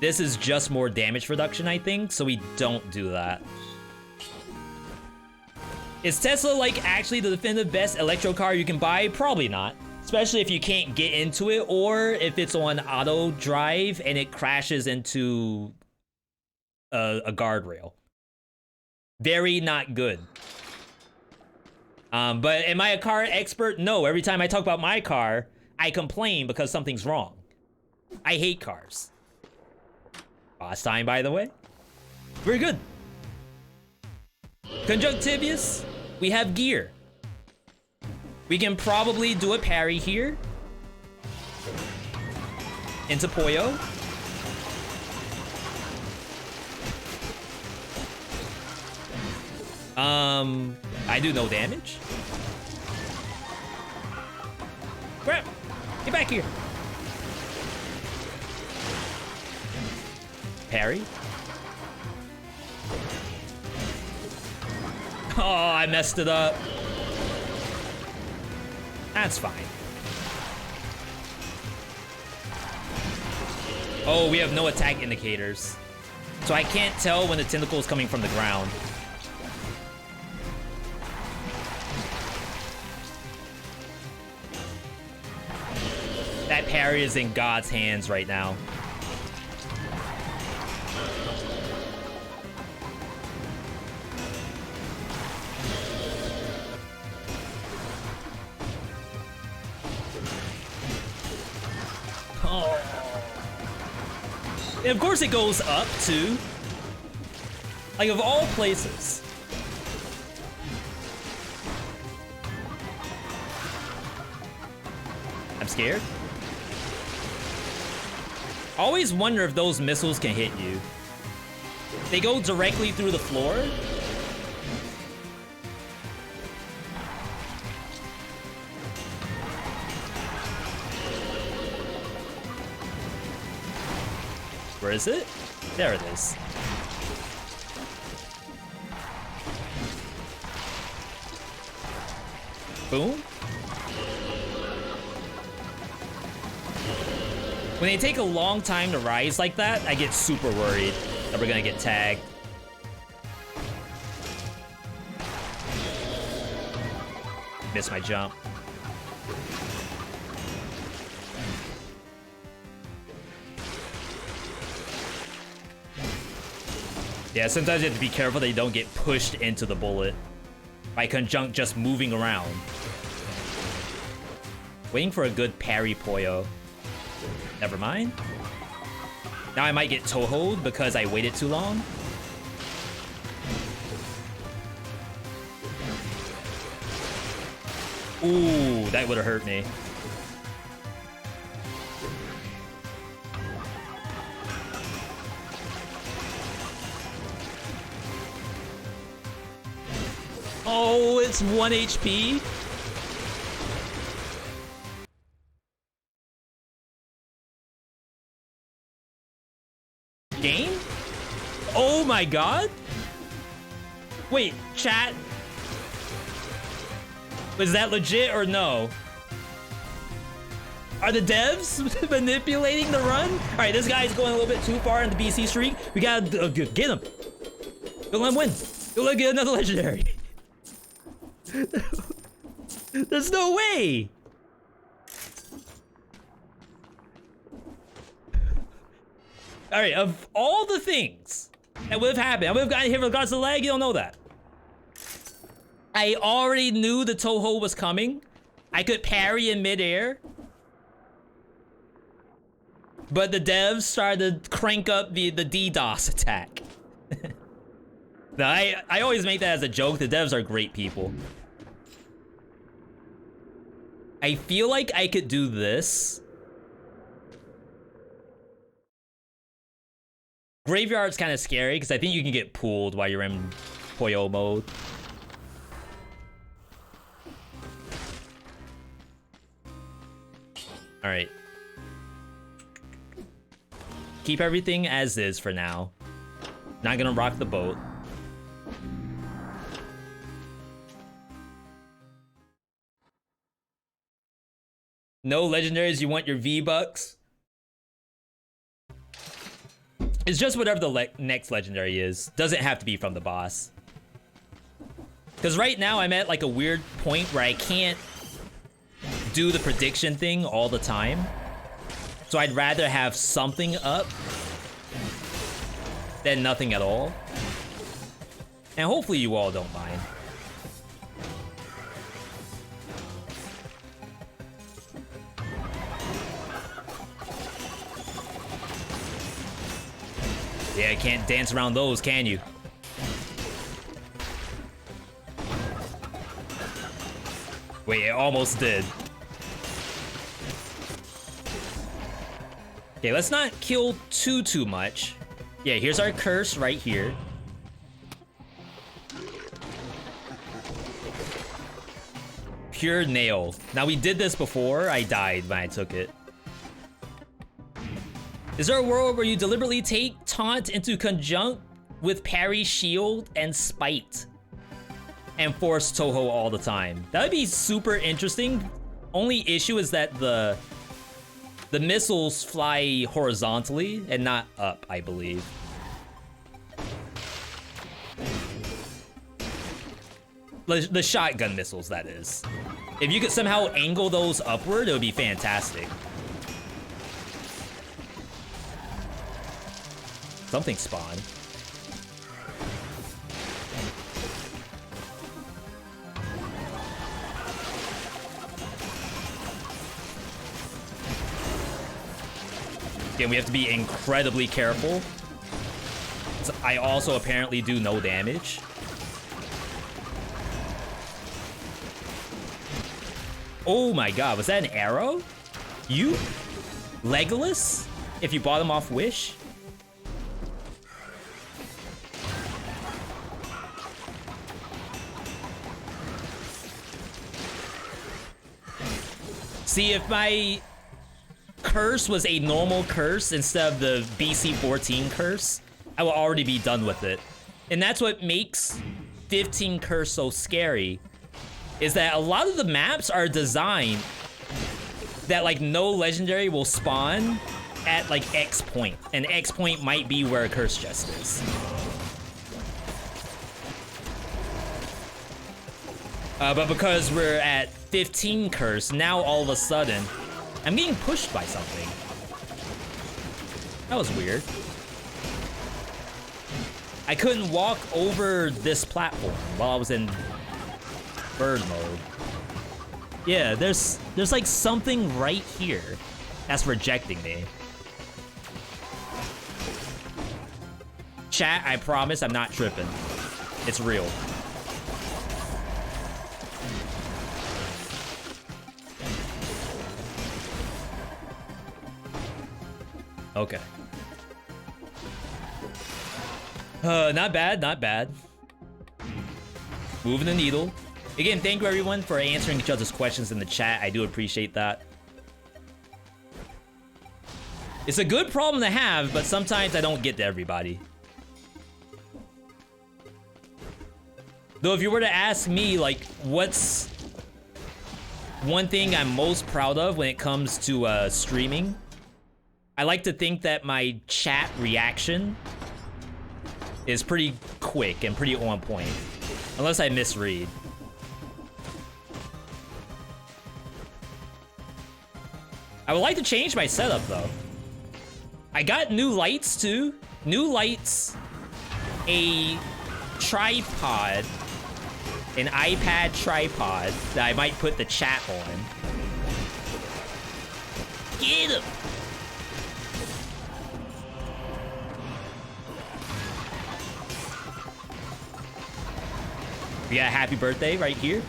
This is just more damage reduction, I think, so we don't do that. Is Tesla, like, actually the definitive best electro car you can buy? Probably not. Especially if you can't get into it, or if it's on auto drive and it crashes into a guardrail. Very not good. But am I a car expert? No. Every time I talk about my car, I complain because something's wrong. I hate cars. Boss time, by the way. Very good. Conjunctivius, we have gear. We can probably do a parry here. Into Poyo. I do no damage. Crap! Get back here. Parry. Oh, I messed it up. That's fine. Oh, we have no attack indicators. So I can't tell when the tentacle is coming from the ground. That parry is in God's hands right now. Oh. And of course it goes up too. Like, of all places. I'm scared. I always wonder if those missiles can hit you. They go directly through the floor. Where is it? There it is. Boom. When they take a long time to rise like that, I get super worried that we're gonna get tagged. Missed my jump. Yeah, sometimes you have to be careful that you don't get pushed into the bullet by Conjunct just moving around. Waiting for a good parry Poyo. Never mind. Now I might get Toho'd because I waited too long. Ooh, that would have hurt me. Oh, it's 1 HP. Game? Oh my god? Wait, chat. Was that legit or no? Are the devs manipulating the run? All right, this guy's going a little bit too far in the BC streak. We gotta get him. Don't let him win. Don't let him get another legendary. There's no way. All right, of all the things that would have happened, I would have gotten hit regards to the lag. You don't know that. I already knew the Toho was coming. I could parry in midair. But the devs started to crank up the DDoS attack. Now, I always make that as a joke. The devs are great people. I feel like I could do this. Graveyard's kind of scary because I think you can get pulled while you're in Poyo mode. All right. Keep everything as is for now. Not gonna rock the boat. No legendaries, you want your V-Bucks? It's just whatever the next legendary is. Doesn't have to be from the boss. Because right now I'm at like a weird point where I can't do the prediction thing all the time. So I'd rather have something up than nothing at all. And hopefully you all don't mind. Yeah, you can't dance around those, can you? Wait, it almost did. Okay, let's not kill too much. Yeah, here's our curse right here. Pure nail. Now, we did this before. I died when I took it. Is there a world where you deliberately take taunt into conjunct with parry, shield, and spite? And force Toho all the time? That would be super interesting. Only issue is that the missiles fly horizontally and not up, I believe. The shotgun missiles, that is. If you could somehow angle those upward, it would be fantastic. Something spawned. Again, we have to be incredibly careful. So I also apparently do no damage. Oh my god, was that an arrow? You? Legolas? If you bought him off Wish? See, if my curse was a normal curse instead of the BC 14 curse, I will already be done with it. And that's what makes 15 curse so scary, is that a lot of the maps are designed that like no legendary will spawn at like X point, and X point might be where a curse chest is. But because we're at 15 curse, now all of a sudden, I'm getting pushed by something. That was weird. I couldn't walk over this platform while I was in bird mode. Yeah, there's like something right here that's rejecting me. Chat, I promise I'm not tripping. It's real. Okay. Not bad, not bad. Moving the needle. Again, thank you everyone for answering each other's questions in the chat. I do appreciate that. It's a good problem to have, but sometimes I don't get to everybody. Though if you were to ask me, like, what's one thing I'm most proud of when it comes to streaming, I like to think that my chat reaction is pretty quick and pretty on point. Unless I misread. I would like to change my setup though. I got new lights too. New lights, a tripod, an iPad tripod that I might put the chat on. Get him! We got a happy birthday right here.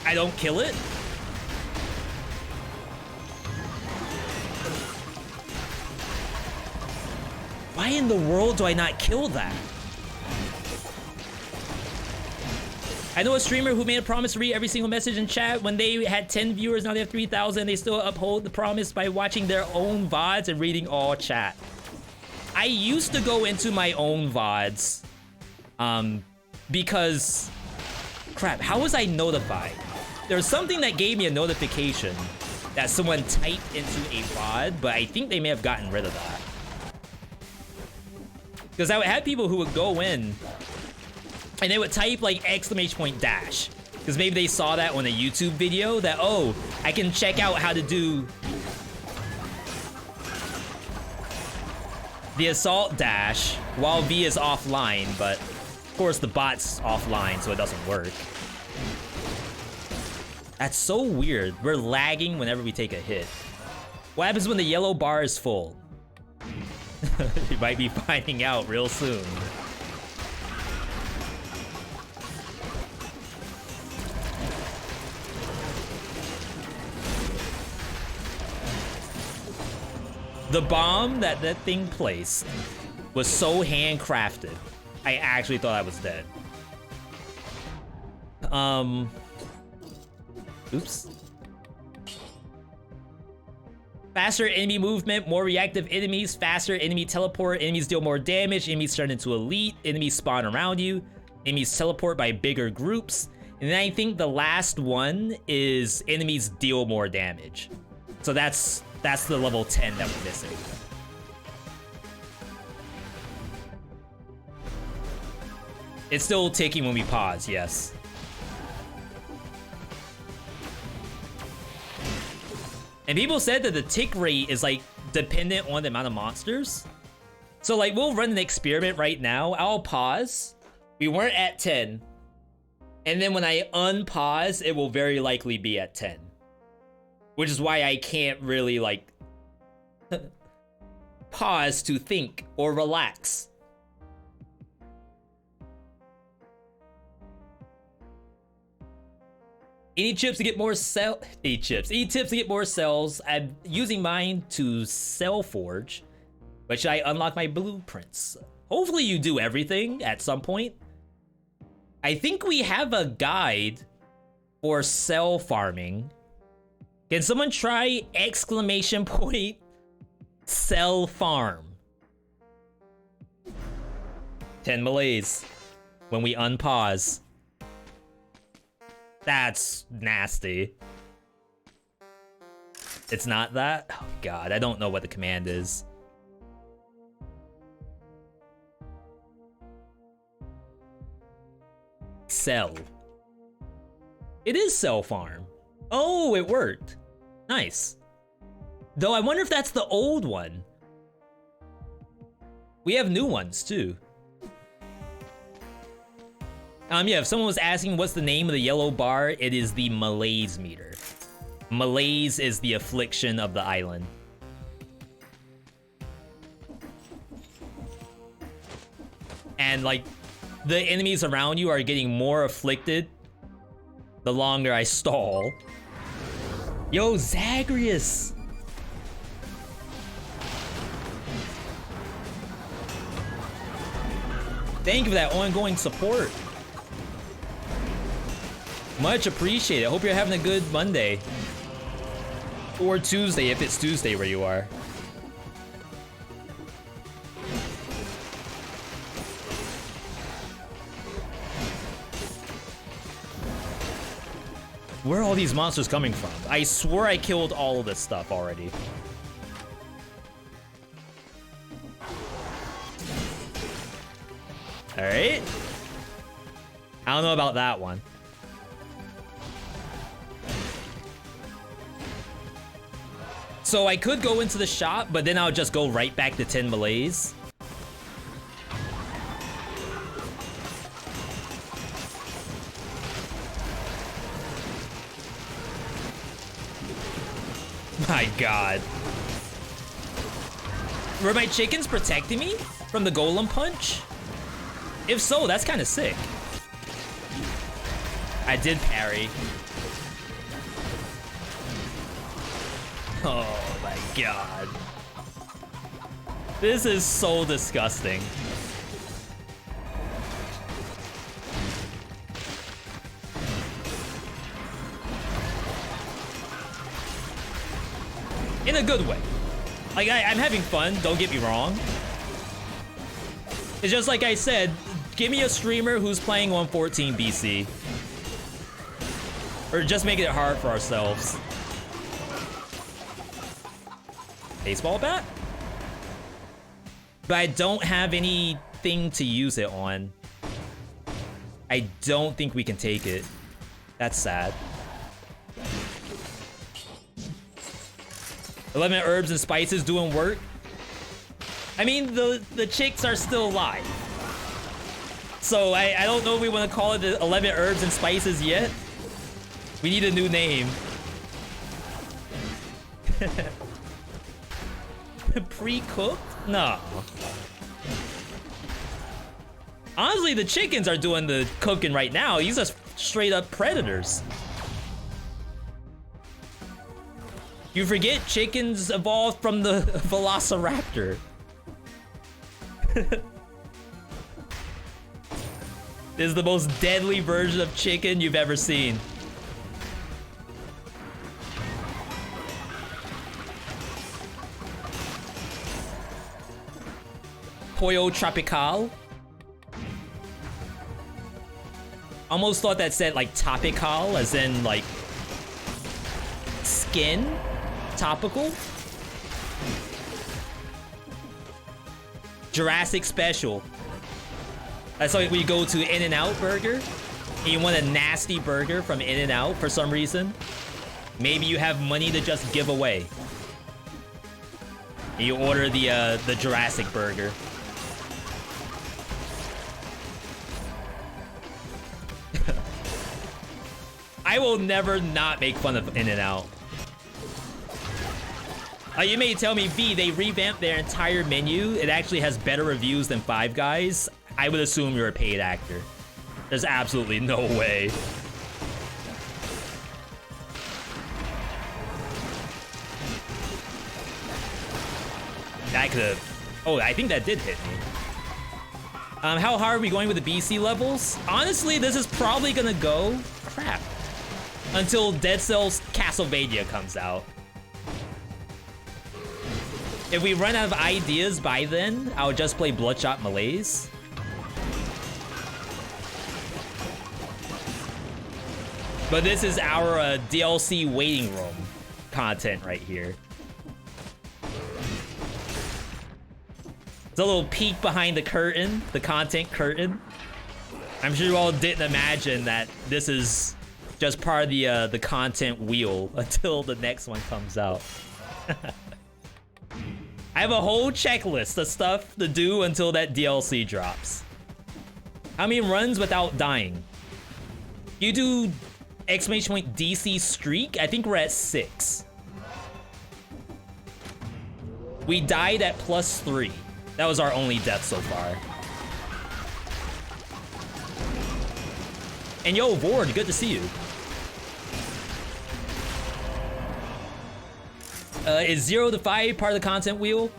I don't kill it. Why in the world do I not kill that? I know a streamer who made a promise to read every single message in chat. When they had 10 viewers, now they have 3,000. They still uphold the promise by watching their own VODs and reading all chat. I used to go into my own VODs. Because, crap, how was I notified? There was something that gave me a notification that someone typed into a VOD, but I think they may have gotten rid of that. Because I would have people who would go in and they would type like ! Dash. Because maybe they saw that on a YouTube video that, oh, I can check out how to do the assault dash while V is offline, but of course the bot's offline, so it doesn't work. That's so weird. We're lagging whenever we take a hit. What happens when the yellow bar is full? You might be finding out real soon. The bomb that thing placed was so handcrafted. I actually thought I was dead. Oops. Faster enemy movement, more reactive enemies, faster enemy teleport, enemies deal more damage, enemies turn into elite, enemies spawn around you, enemies teleport by bigger groups, and then I think the last one is enemies deal more damage. So that's the level 10 that we're missing. It's still ticking when we pause, yes. And people said that the tick rate is like dependent on the amount of monsters. So like we'll run an experiment right now. I'll pause. We weren't at 10. And then when I unpause, it will very likely be at 10. Which is why I can't really like pause to think or relax. Any tips to get more Any tips to get more cells? I'm using mine to cell forge, but should I unlock my blueprints? Hopefully you do everything at some point. I think we have a guide for cell farming. Can someone try ! Cell farm? 10 malaise when we unpause. That's nasty. It's not that? Oh god, I don't know what the command is. Cell. It is cell farm. Oh, it worked. Nice. Though I wonder if that's the old one. We have new ones too. Yeah, if someone was asking what's the name of the yellow bar, it is the malaise meter. Malaise is the affliction of the island. And like, the enemies around you are getting more afflicted the longer I stall. Yo, Zagreus! Thank you for that ongoing support. Much appreciated. I hope you're having a good Monday. Or Tuesday, if it's Tuesday where you are. Where are all these monsters coming from? I swore I killed all of this stuff already. Alright. I don't know about that one. So I could go into the shop, but then I'll just go right back to 10 malaise. My god. Were my chickens protecting me from the golem punch? If so, that's kind of sick. I did parry. Oh my god. This is so disgusting. In a good way. Like, I'm having fun, don't get me wrong. It's just like I said, give me a streamer who's playing on 14 BC. Or just make it hard for ourselves. Baseball bat? But I don't have anything to use it on. I don't think we can take it. That's sad. 11 herbs and spices doing work. I mean, the chicks are still alive. So I don't know if we want to call it the 11 herbs and spices yet. We need a new name. Pre-cooked? No. Honestly, the chickens are doing the cooking right now. These are straight up predators. You forget chickens evolved from the velociraptor. This is the most deadly version of chicken you've ever seen. Pollo Tropical. Almost thought that said like topical, as in like skin. Topical. Jurassic Special. That's like when you go to In-N-Out Burger and you want a nasty burger from In-N-Out for some reason. Maybe you have money to just give away. And you order the Jurassic Burger. I will never not make fun of In-N-Out. You may tell me, V, they revamped their entire menu. It actually has better reviews than Five Guys. I would assume you're a paid actor. There's absolutely no way. That could have... Oh, I think that did hit me. How hard are we going with the BC levels? Honestly, this is probably gonna go... Crap. Until Dead Cells Castlevania comes out. If we run out of ideas by then, I'll just play Bloodshot Malaise. But this is our DLC waiting room content right here. It's a little peek behind the curtain, the content curtain. I'm sure you all didn't imagine that this is just part of the content wheel until the next one comes out. I have a whole checklist of stuff to do until that DLC drops. How many runs without dying? You do exclamation point DC streak? I think we're at 6. We died at +3. That was our only death so far. And yo, Vord, good to see you. Is 0 to 5 part of the content wheel?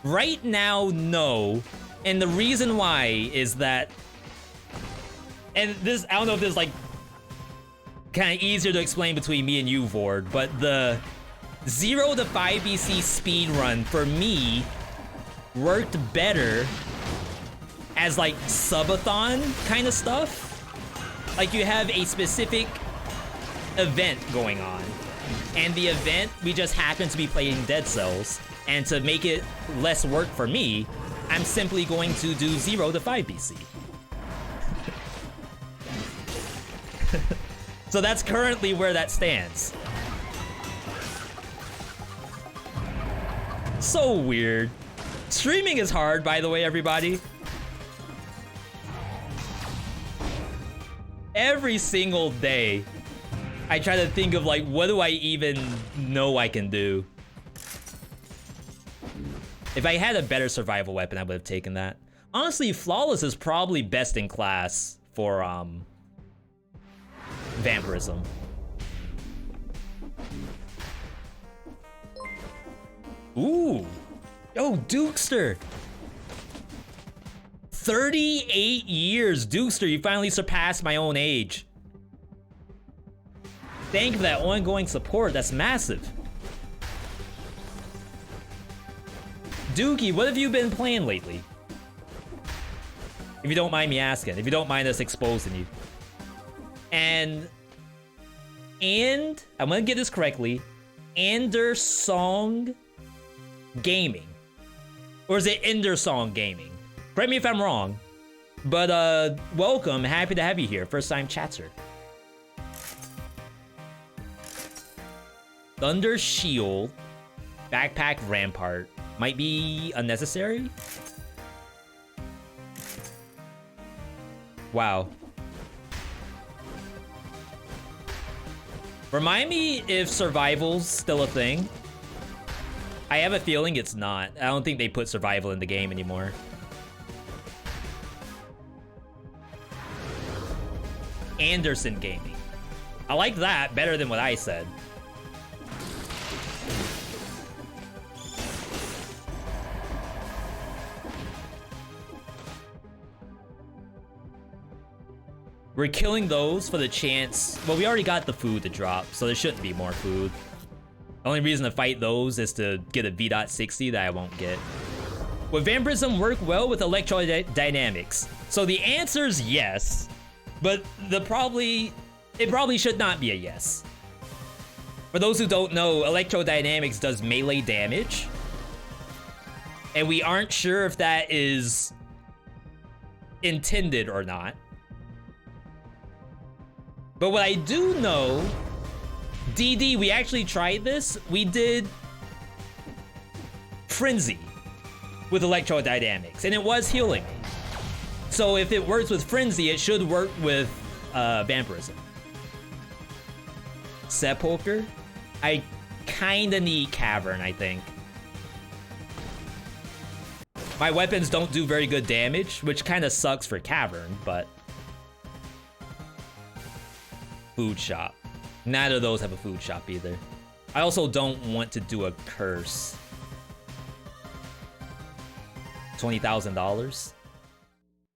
Right now, no. And the reason why is that... And this, I don't know if this is like... kind of easier to explain between me and you, Vord, but the 0 to 5 BC speed run for me worked better as like subathon kind of stuff. Like you have a specific event going on, and the event we just happen to be playing Dead Cells, and to make it less work for me, I'm simply going to do 0 to 5 BC. So that's currently where that stands. So weird. Streaming is hard, by the way, everybody. Every single day, I try to think of like, what do I even know I can do? If I had a better survival weapon, I would have taken that. Honestly, Flawless is probably best in class for vampirism. Ooh. Yo, Dukester. 38 years, Dukester, you finally surpassed my own age. Thank you for that ongoing support, that's massive. Dookie, what have you been playing lately? If you don't mind me asking, if you don't mind us exposing you. And I'm gonna get this correctly, Andersong Gaming. Or is it Endersong Gaming? Correct me if I'm wrong. But welcome, happy to have you here. First time chatter. Thunder Shield, Backpack Rampart. Might be unnecessary? Wow. Remind me if survival's still a thing. I have a feeling it's not. I don't think they put survival in the game anymore. Anderson Gaming. I like that better than what I said. We're killing those for the chance. Well, we already got the food to drop, so there shouldn't be more food. The only reason to fight those is to get a V.60 that I won't get. Would vampirism work well with electrodynamics? So the answer is yes, but it probably should not be a yes. For those who don't know, electrodynamics does melee damage, and we aren't sure if that is intended or not. But what I do know, DD, we actually tried this. We did Frenzy with electrodynamics, and it was healing. So if it works with Frenzy, it should work with vampirism. Sepulcher? I kinda need Cavern, I think. My weapons don't do very good damage, which kinda sucks for Cavern, but... Food shop. Neither of those have a food shop either. I also don't want to do a curse. $20,000?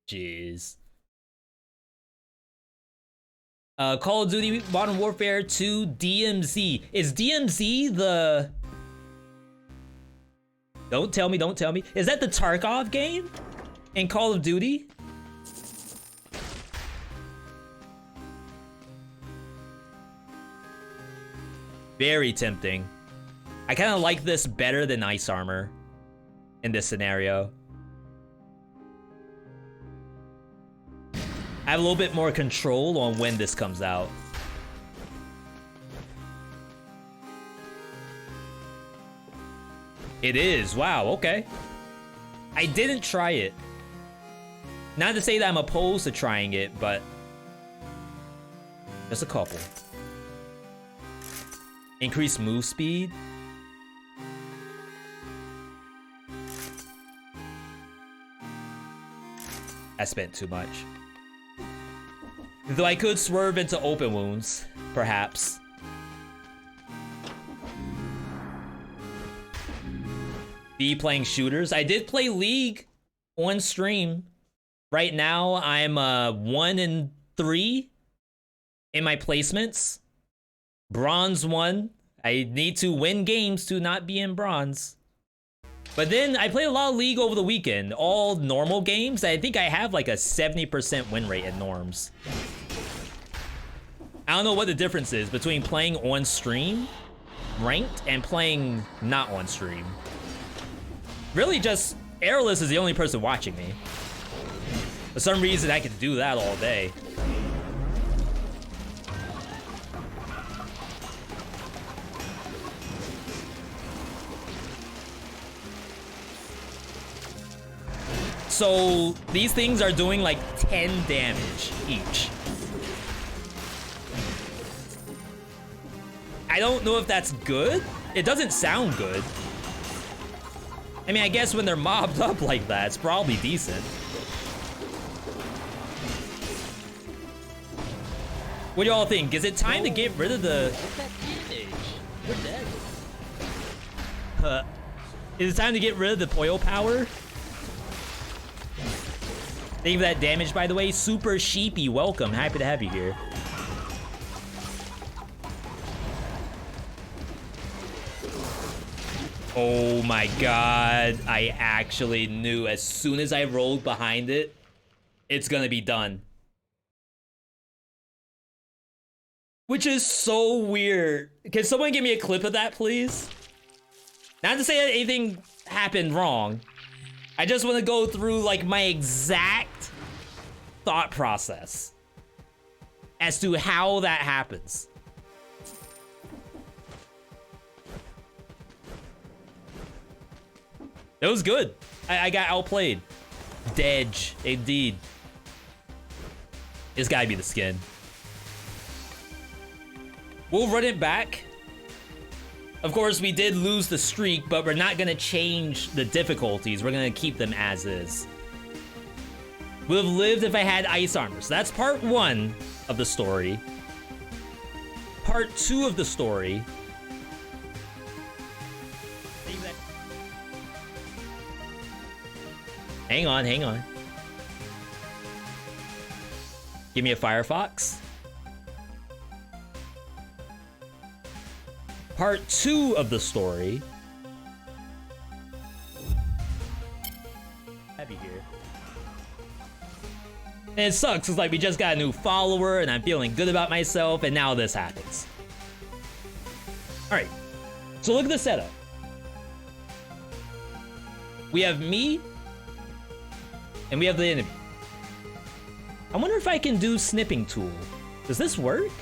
Jeez. Call of Duty Modern Warfare 2 DMZ. Is DMZ the... Don't tell me, don't tell me. Is that the Tarkov game in Call of Duty? Very tempting. I kind of like this better than Ice Armor in this scenario. I have a little bit more control on when this comes out. It is. Wow, okay. I didn't try it. Not to say that I'm opposed to trying it, but just a couple. Increase move speed. I spent too much. Though I could swerve into open wounds, perhaps. Be playing shooters. I did play League on stream. Right now, I'm 1 and 3 in my placements. Bronze 1. I need to win games to not be in bronze. But then I played a lot of League over the weekend. All normal games. I think I have like a 70% win rate in norms. I don't know what the difference is between playing on stream, ranked, and playing not on stream. Really just, Airless is the only person watching me. For some reason I can do that all day. So these things are doing like 10 damage each. I don't know if that's good. It doesn't sound good. I mean, I guess when they're mobbed up like that, it's probably decent. What do y'all think? Is it time to get rid of the... What's that damage? You're dead. Is it time to get rid of the Poyo power? Thank you for that damage, by the way. Super Sheepy, welcome. Happy to have you here. Oh my god. I actually knew as soon as I rolled behind it, it's gonna be done. Which is so weird. Can someone give me a clip of that, please? Not to say that anything happened wrong. I just want to go through like my exact thought process as to how that happens. It was good. I got outplayed. Dedge, indeed. It's gotta be the skin. We'll run it back. Of course, we did lose the streak, but we're not gonna change the difficulties. We're gonna keep them as is. Would have lived if I had ice armor. So that's part 1 of the story. Part 2 of the story. Hang on, hang on. Give me a Firefox. Part 2 of the story. Happy here. And it sucks, it's like we just got a new follower and I'm feeling good about myself and now this happens. Alright, so look at the setup. We have me and we have the enemy. I wonder if I can do snipping tool. Does this work?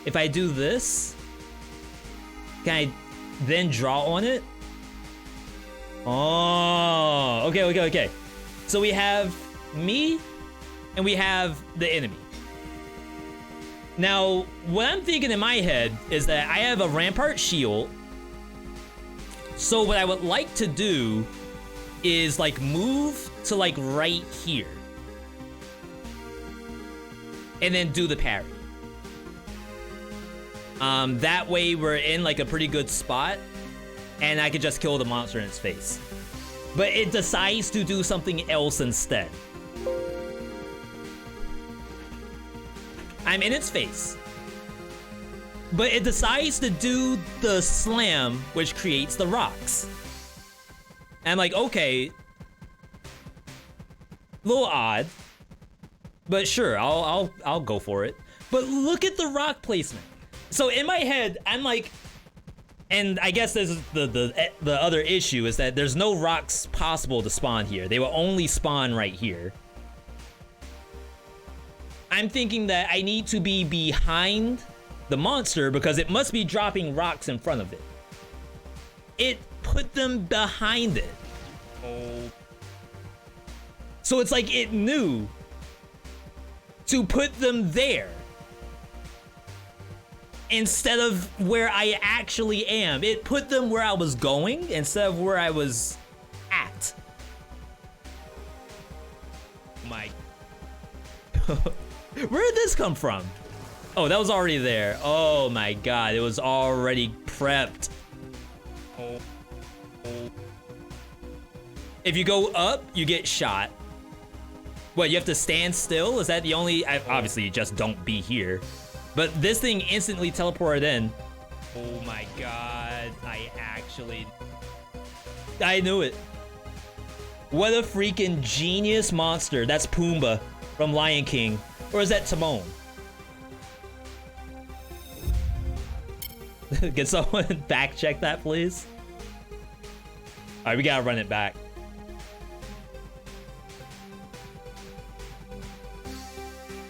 If I do this, can I then draw on it? Oh, okay. So we have me and we have the enemy. Now, what I'm thinking in my head is that I have a rampart shield. So what I would like to do is like move to like right here. And then do the parry. That way we're in like a pretty good spot and I could just kill the monster in its face. But it decides to do something else instead. I'm in its face. But it decides to do the slam, which creates the rocks. And I'm like, okay. A little odd. But sure, I'll go for it. But look at the rock placement. So in my head, I'm like, and I guess this is the other issue is that there's no rocks possible to spawn here. They will only spawn right here. I'm thinking that I need to be behind the monster because it must be dropping rocks in front of it. It put them behind it. Oh. So it's like it knew to put them there instead of where I actually am. It put them where I was going instead of where I was at. My... Where did this come from? Oh, that was already there. Oh my god, it was already prepped. If you go up, you get shot. What, you have to stand still? Is that the only... obviously, you just don't be here. But this thing instantly teleported in. Oh my god, I knew it. What a freaking genius monster. That's Pumbaa from Lion King. Or is that Timon? Can someone fact check that, please? Alright, we gotta run it back.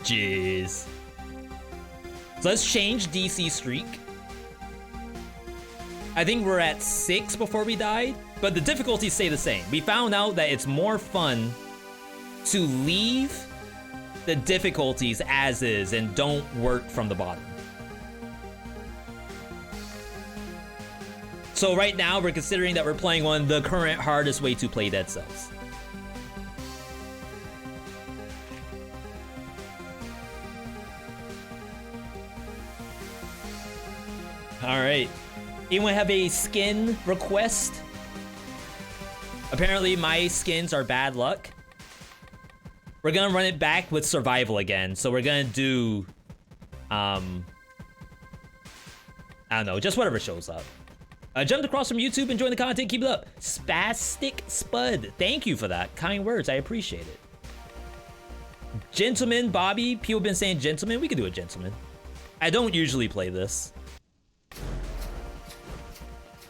Jeez. So let's change DC streak. I think we're at 6 before we died, but the difficulties stay the same. We found out that it's more fun to leave the difficulties as is and don't work from the bottom. So right now we're considering that we're playing on the current hardest way to play Dead Cells. Alright. Anyone have a skin request? Apparently my skins are bad luck. We're gonna run it back with survival again. So we're gonna do... I don't know, just whatever shows up. Jumped across from YouTube, enjoying the content, keep it up. Spastic Spud, thank you for that. Kind words, I appreciate it. Gentleman, Bobby, people have been saying gentleman. We could do a gentleman. I don't usually play this.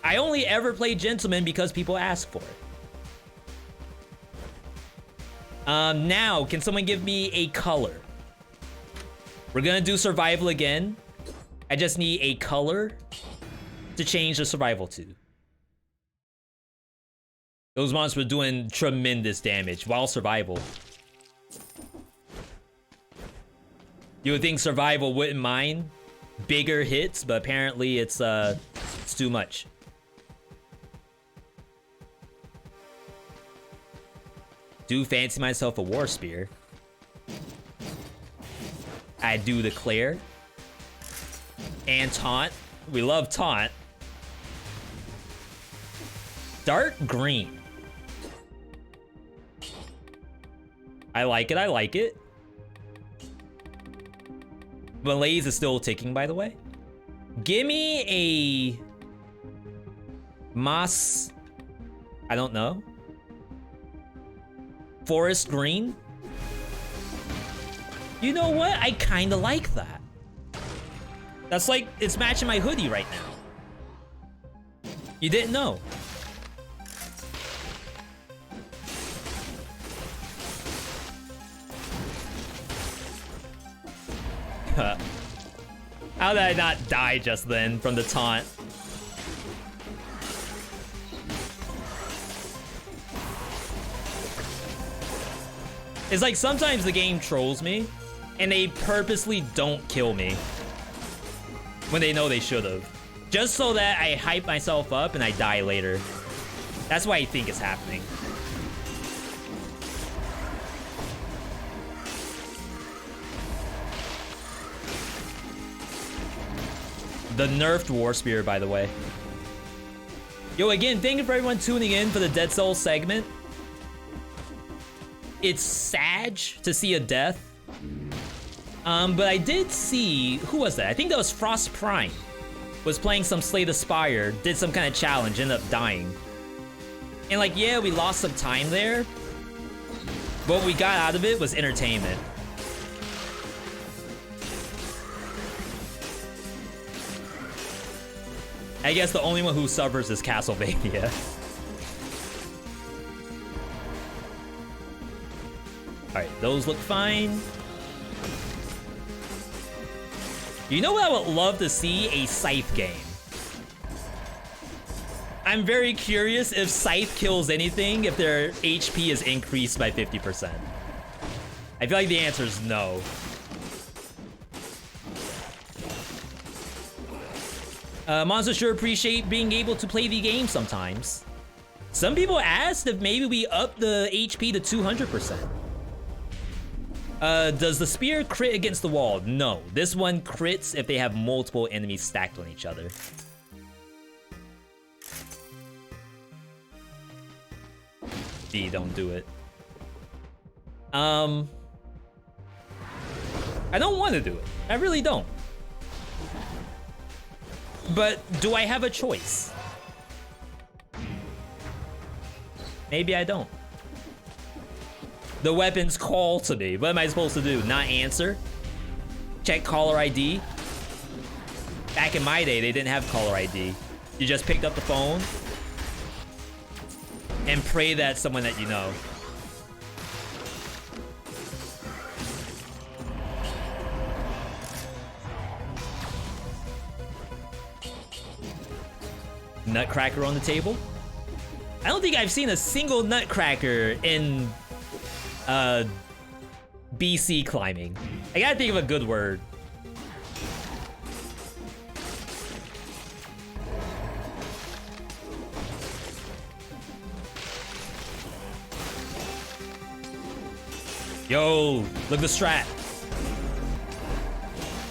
I only ever play Gentleman because people ask for it. Now, can someone give me a color? We're gonna do survival again. I just need a color to change the survival to. Those monsters were doing tremendous damage while survival. You would think survival wouldn't mind bigger hits, but apparently it's too much. Do fancy myself a war spear. I do declare. And taunt. We love taunt. Dark green. I like it, I like it. Malaise is still ticking, by the way. Give me a moss. I don't know. Forest green. You know what? I kind of like that. That's like, it's matching my hoodie right now. You didn't know. How did I not die just then from the taunt? It's like sometimes the game trolls me and they purposely don't kill me when they know they should have. Just so that I hype myself up and I die later. That's why I think it's happening. The nerfed War Spear, by the way. Yo, again, thank you for everyone tuning in for the Dead Souls segment. It's sad to see a death. But I did see, who was that? I think that was Frost Prime. Was playing some Slay the Spire, did some kind of challenge, ended up dying. And like, yeah, we lost some time there. But what we got out of it was entertainment. I guess the only one who suffers is Castlevania. Alright, those look fine. You know what I would love to see? A Scythe game. I'm very curious if Scythe kills anything if their HP is increased by 50%. I feel like the answer is no. Monsters sure appreciate being able to play the game sometimes. Some people asked if maybe we up the HP to 200%. Does the spear crit against the wall? No. This one crits if they have multiple enemies stacked on each other. D, don't do it. I don't want to do it. I really don't. But do I have a choice? Maybe I don't. The weapons call to me. What am I supposed to do? Not answer? Check caller ID? Back in my day, they didn't have caller ID. You just picked up the phone and pray that it's someone that you know. Nutcracker on the table? I don't think I've seen a single nutcracker in BC climbing. I gotta think of a good word. Yo, look at the strat.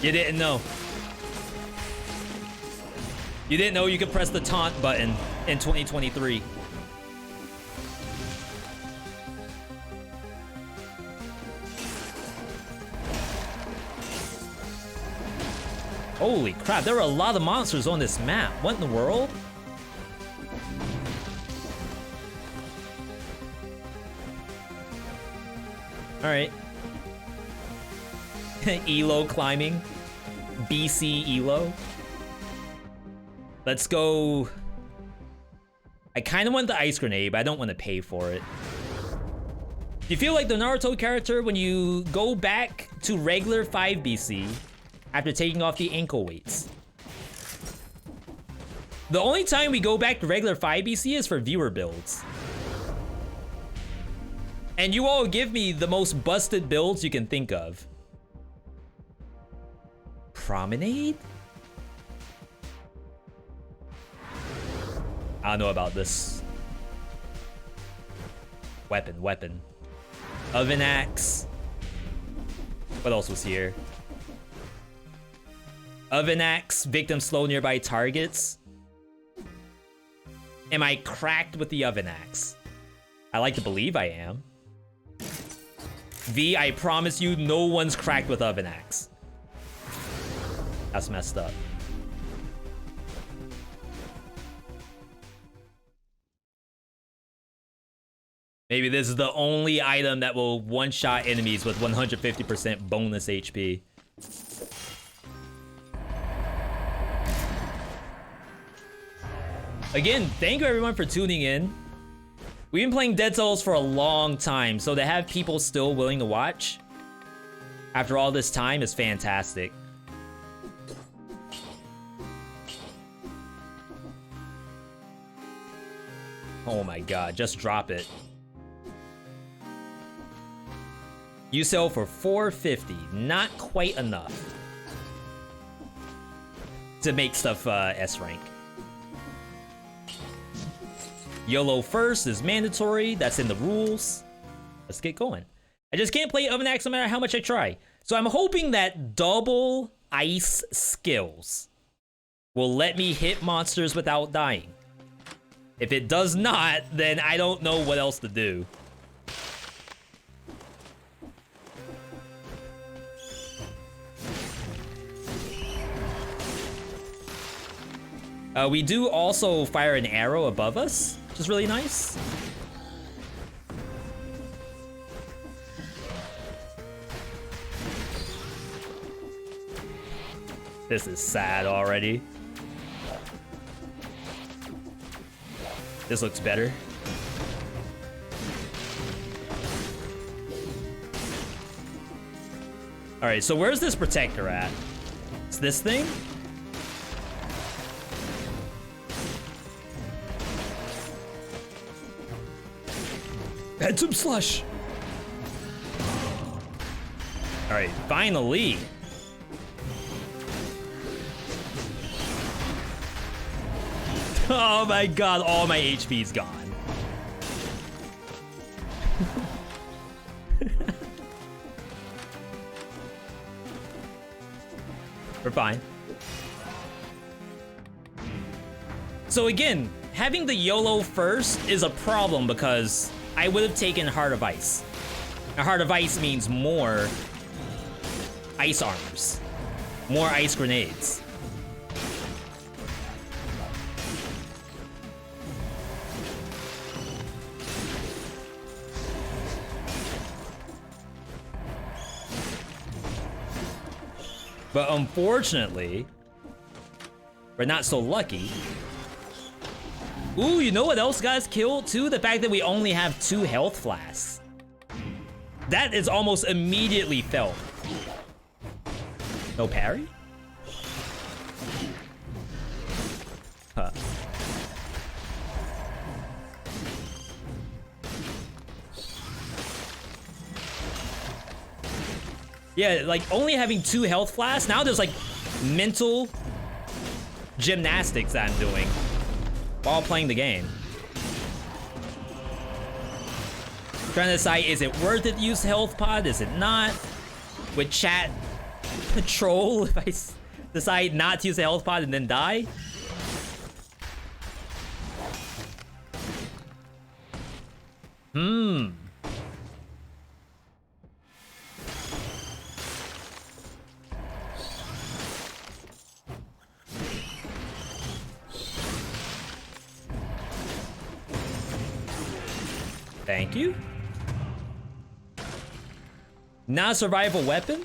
You didn't know. You didn't know you could press the taunt button in 2023. Holy crap, there were a lot of monsters on this map. What in the world? All right. Elo climbing. BC elo. Let's go. I kind of want the ice grenade, but I don't want to pay for it. You feel like the Naruto character when you go back to regular 5 BC after taking off the ankle weights. The only time we go back to regular 5 BC is for viewer builds. And you all give me the most busted builds you can think of. Promenade? I don't know about this. Weapon. Oven axe. What else was here? Oven axe, victim slow nearby targets. Am I cracked with the oven axe? I like to believe I am. V, I promise you, no one's cracked with oven axe. That's messed up. Maybe this is the only item that will one-shot enemies with 150% bonus HP. Again, thank you everyone for tuning in. We've been playing Dead Cells for a long time, so to have people still willing to watch after all this time is fantastic. Oh my god, just drop it. You sell for $450, not quite enough to make stuff S rank. YOLO first is mandatory, that's in the rules. Let's get going. I just can't play Oven Axe no matter how much I try. So I'm hoping that double ice skills will let me hit monsters without dying. If it does not, then I don't know what else to do. We do also fire an arrow above us, which is really nice. This is sad already. This looks better. All right, so where's this protector at? It's this thing? Had some slush. All right, finally. Oh my god, all my HP's gone. We're fine. So again, having the YOLO first is a problem because I would have taken Heart of Ice. Now, Heart of Ice means more ice armors, more ice grenades. But unfortunately, we're not so lucky. Ooh, you know what else got us killed too? The fact that we only have 2 health flasks. That is almost immediately felt. No parry? Huh. Yeah, like only having 2 health flasks, now there's like mental gymnastics that I'm doing while playing the game. Trying to decide, is it worth it to use health pod? Is it not? With chat patrol, if I decide not to use the health pod and then die? Thank you. Not a survival weapon?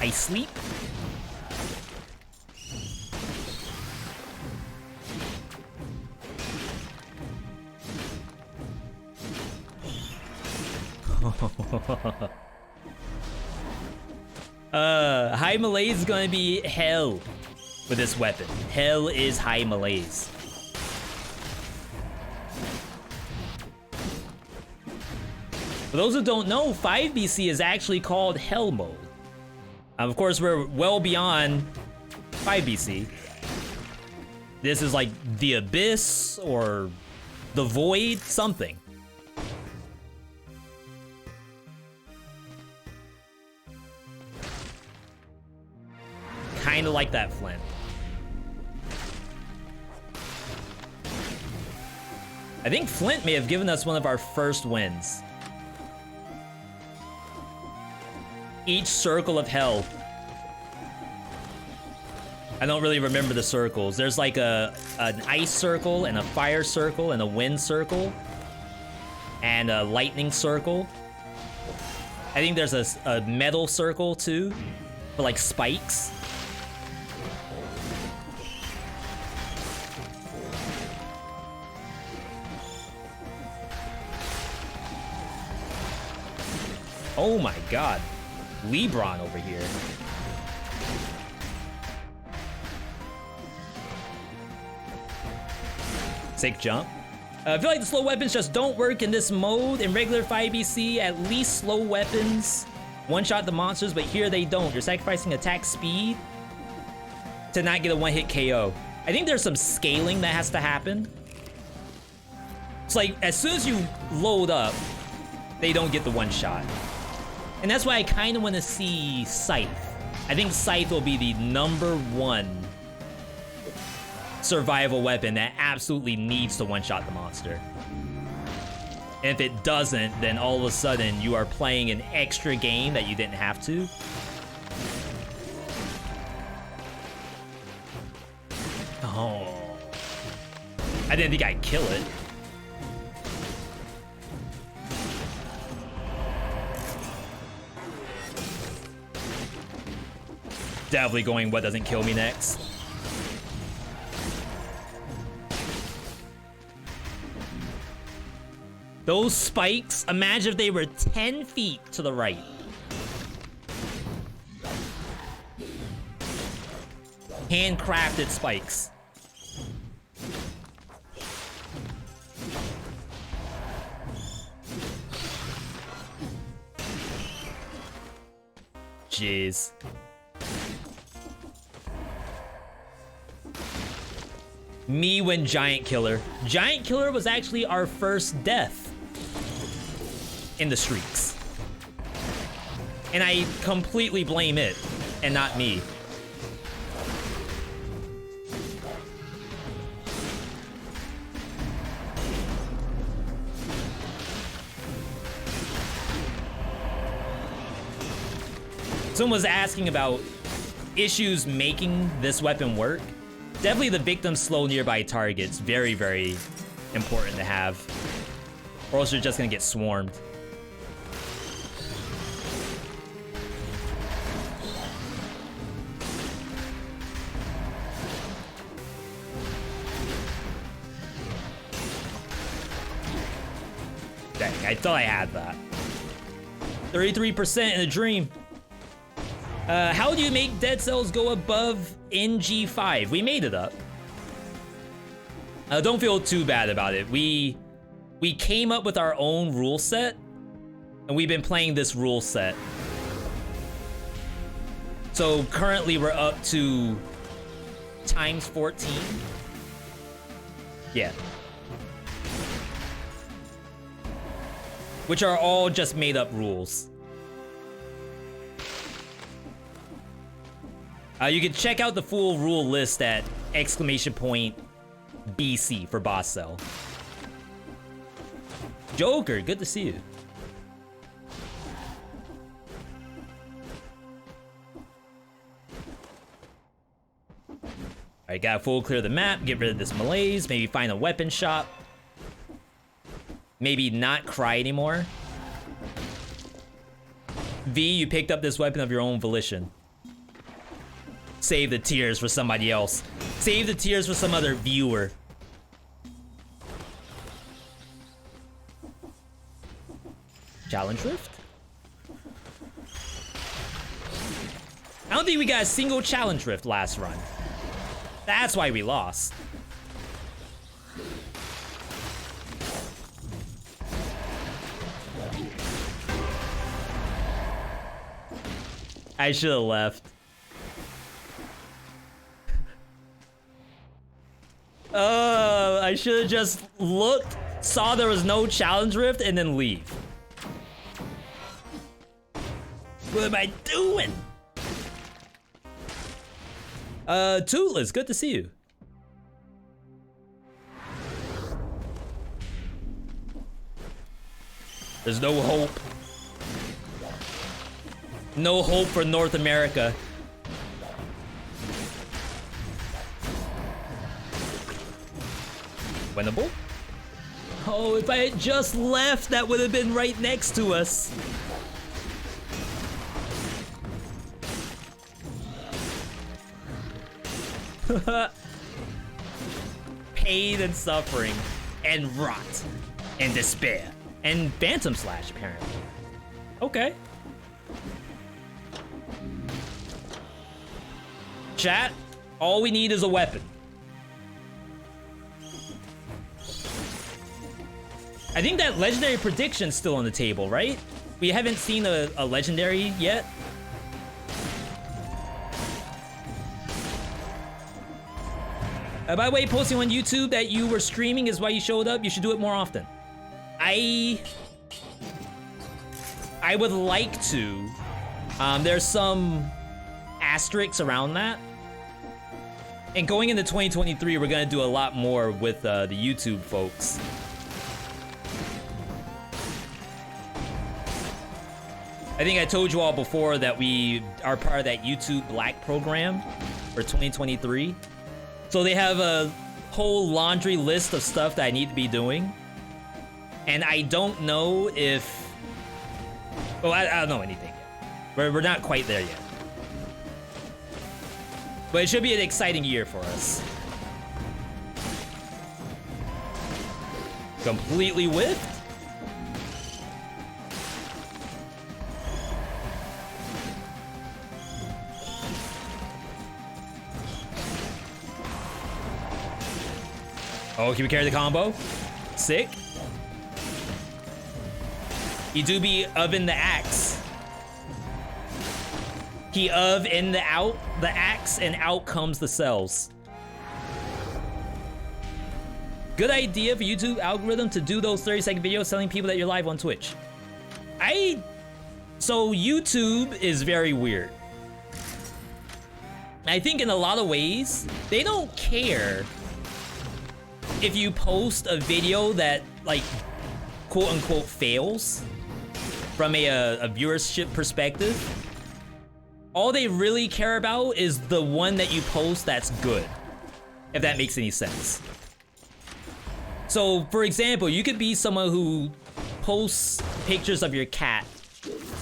I sleep. High Malaise is gonna be hell with this weapon. Hell is High Malaise. For those who don't know, 5BC is actually called Hell Mode. Of course, we're well beyond 5BC. This is like the Abyss or the Void, something. Kinda like that, Flint. I think Flint may have given us one of our first wins. Each circle of hell. I don't really remember the circles. There's like an ice circle and a fire circle and a wind circle and a lightning circle. I think there's a metal circle too for like spikes. Oh my god. Lebron over here. Sick jump. I feel like the slow weapons just don't work in this mode. In regular 5BC, at least slow weapons one-shot the monsters, but here they don't. You're sacrificing attack speed to not get a one-hit KO. I think there's some scaling that has to happen. It's like, as soon as you load up, they don't get the one-shot. And that's why I kind of want to see Scythe. I think Scythe will be the #1 survival weapon that absolutely needs to one-shot the monster. And if it doesn't, then all of a sudden you are playing an extra game that you didn't have to. Oh. I didn't think I'd kill it. Definitely going what doesn't kill me next. Those spikes, imagine if they were 10 feet to the right. Handcrafted spikes. Jeez. Me when Giant Killer. Giant Killer was actually our first death in the streaks. And I completely blame it, and not me. Someone was asking about issues making this weapon work. Definitely the victim slow nearby targets. Very, very important to have. Or else you're just gonna get swarmed. Dang, I thought I had that. 33% in a dream. How do you make dead cells go above NG5? We made it up. Don't feel too bad about it. We came up with our own rule set, and we've been playing this rule set. So currently we're up to times 14. Yeah. Which are all just made up rules. You can check out the full rule list at !BC for boss cell. Joker, good to see you. Alright, gotta full clear the map, get rid of this malaise, maybe find a weapon shop. Maybe not cry anymore. V, you picked up this weapon of your own volition. Save the tears for somebody else. Save the tears for some other viewer. Challenge Rift? I don't think we got a single Challenge Rift last run. That's why we lost. I should have left. I should have just looked, saw there was no Challenge Rift, and then leave. What am I doing? Toothless, good to see you. There's no hope. No hope for North America. Winnable? Oh, if I had just left, that would have been right next to us. Pain and suffering, and rot, and despair, and Phantom Slash, apparently. Okay. Chat, all we need is a weapon. I think that legendary prediction's still on the table, right? We haven't seen a legendary yet. By the way, posting on YouTube that you were streaming is why you showed up. You should do it more often. I would like to. There's some asterisks around that. And going into 2023, we're gonna do a lot more with the YouTube folks. I think I told you all before that we are part of that YouTube Black program for 2023. So they have a whole laundry list of stuff that I need to be doing. And I don't know if... Well, I don't know anything yet. We're not quite there yet. But it should be an exciting year for us. Completely whiffed? Oh, can we carry the combo? Sick. He do be oven the axe. He of in the axe, and out comes the cells. Good idea for YouTube algorithm to do those 30-second videos telling people that you're live on Twitch. So YouTube is very weird. I think in a lot of ways, they don't care if you post a video that, like, quote unquote fails from a viewership perspective. All they really care about is the one that you post that's good, if that makes any sense. So, for example, you could be someone who posts pictures of your cat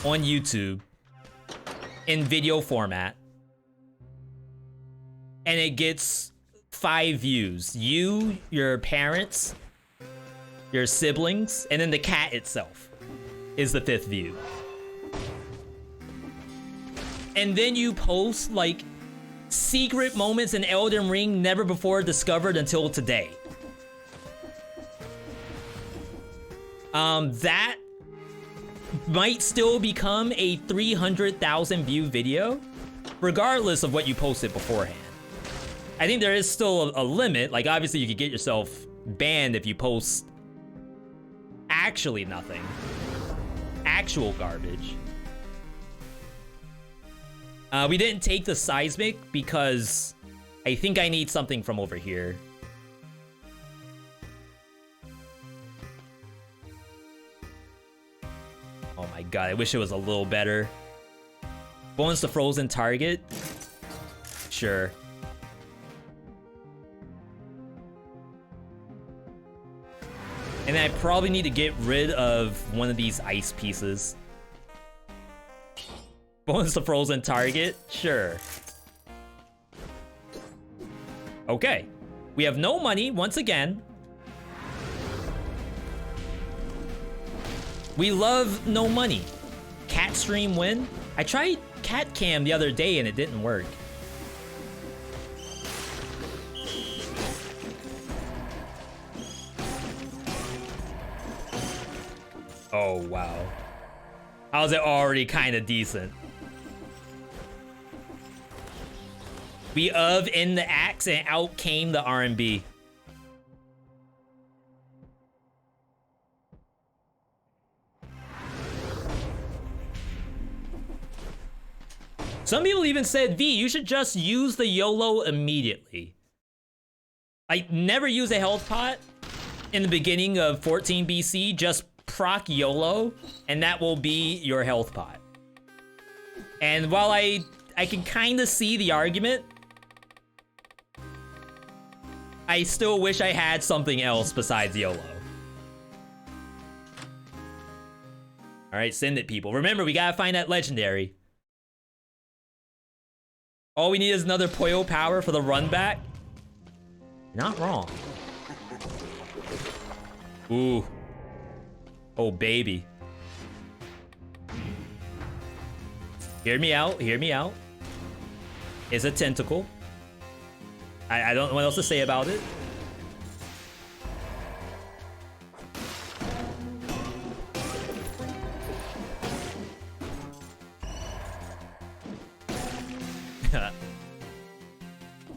on YouTube in video format, and it gets 5 views. You, your parents, your siblings, and then the cat itself is the 5th view. And then you post, like, secret moments in Elden Ring never before discovered until today. That might still become a 300,000 view video, regardless of what you posted beforehand. I think there is still a limit. Like, obviously you could get yourself banned if you post actually nothing. Actual garbage. We didn't take the seismic because I think I need something from over here. Oh my god, I wish it was a little better. Bonus to frozen target? Sure. And I probably need to get rid of one of these ice pieces. Bonus to frozen target? Sure. Okay. We have no money once again. We love no money. Cat stream win. I tried cat cam the other day and it didn't work. Oh, wow. How's it already kind of decent? We in the axe and out came the R&B. Some people even said, V, you should just use the YOLO immediately. I never use a health pot in the beginning of 14 BC, just proc YOLO, and that will be your health pot. And while I can kind of see the argument, I still wish I had something else besides YOLO. Alright, send it, people. Remember, we gotta find that legendary. All we need is another Poyo power for the run back. Not wrong. Ooh. Oh, baby. Hear me out, hear me out. It's a tentacle. I don't know what else to say about it.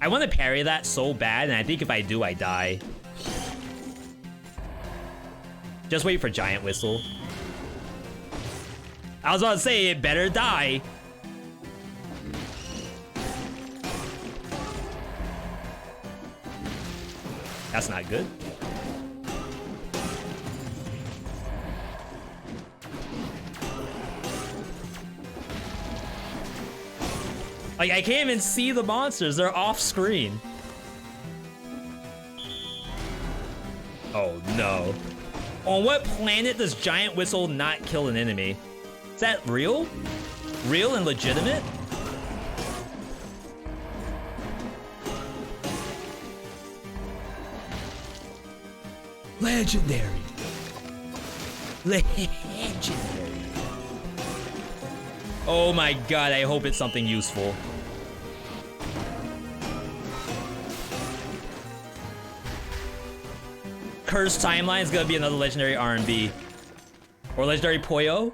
I want to parry that so bad, and I think if I do, I die. Just wait for Giant Whistle. I was about to say, it better die. That's not good. Like, I can't even see the monsters. They're off screen. Oh, no. On what planet does Giant Whistle not kill an enemy? Is that real? Real and legitimate? Legendary. Legendary. Oh my god, I hope it's something useful. Cursed Timeline is gonna be another legendary R&B. Or legendary Poyo?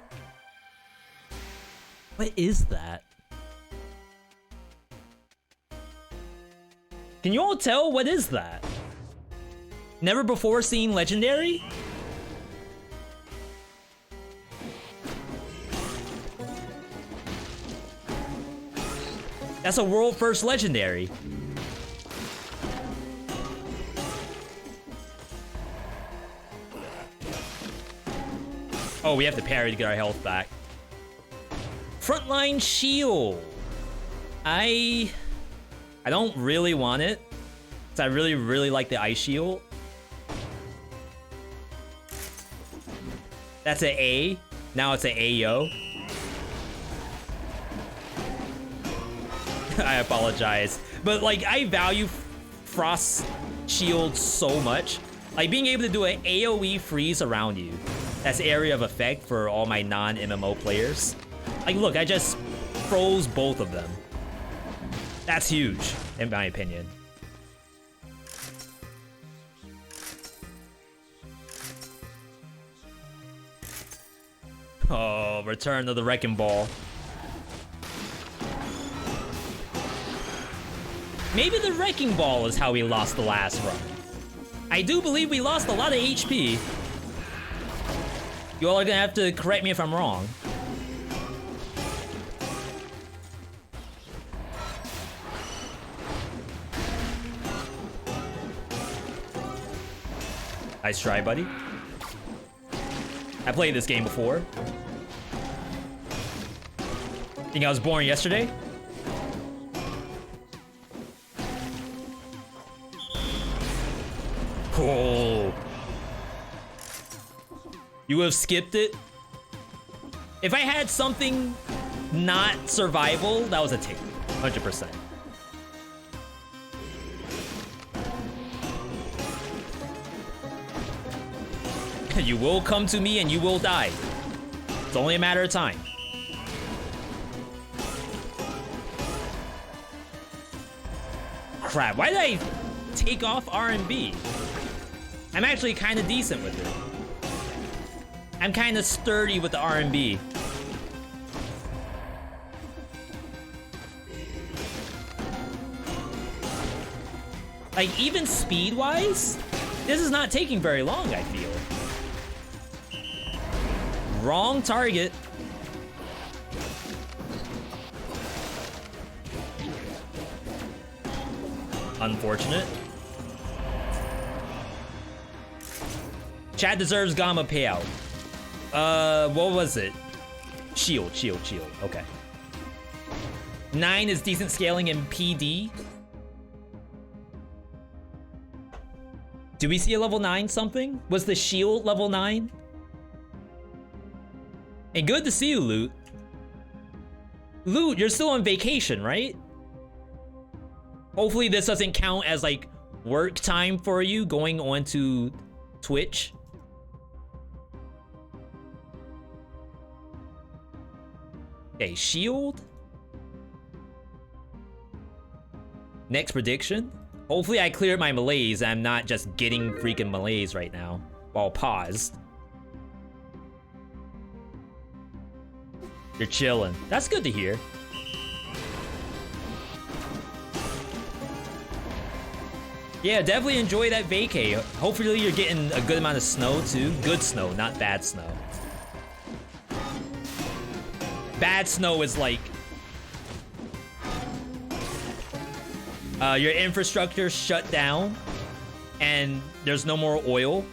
What is that? Can you all tell what is that? Never before seen legendary? That's a world first legendary. Oh, we have to parry to get our health back. Frontline shield. I don't really want it, because I really like the ice shield. That's an A. Now it's an AO. I apologize. But like, I value Frost Shield so much. Like being able to do an AoE freeze around you. That's area of effect for all my non-MMO players. Like look, I just froze both of them. That's huge, in my opinion. Oh, return of the Wrecking Ball. Maybe the Wrecking Ball is how we lost the last run. I do believe we lost a lot of HP. You all are gonna have to correct me if I'm wrong. Nice try, buddy. I played this game before. Think I was born yesterday? Oh. You have skipped it? If I had something not survival, that was a take. 100%. You will come to me and you will die. It's only a matter of time. Crap, why did I take off R&B? I'm actually kind of decent with it. I'm kind of sturdy with the R&B. Like, even speed-wise, this is not taking very long, I feel. Wrong target. Unfortunate. Chat deserves Gamma payout. What was it? Shield. Okay. 9 is decent scaling in PD. Do we see a level 9 something? Was the shield level 9? Hey, good to see you, Loot. Loot, you're still on vacation, right? Hopefully this doesn't count as like work time for you going onto Twitch. Okay, shield. Next prediction. Hopefully I cleared my malaise. I'm not just getting freaking malaise right now while paused. You're chilling. That's good to hear. Yeah, definitely enjoy that vacay. Hopefully you're getting a good amount of snow too. Good snow, not bad snow. Bad snow is like your infrastructure shut down and there's no more oil.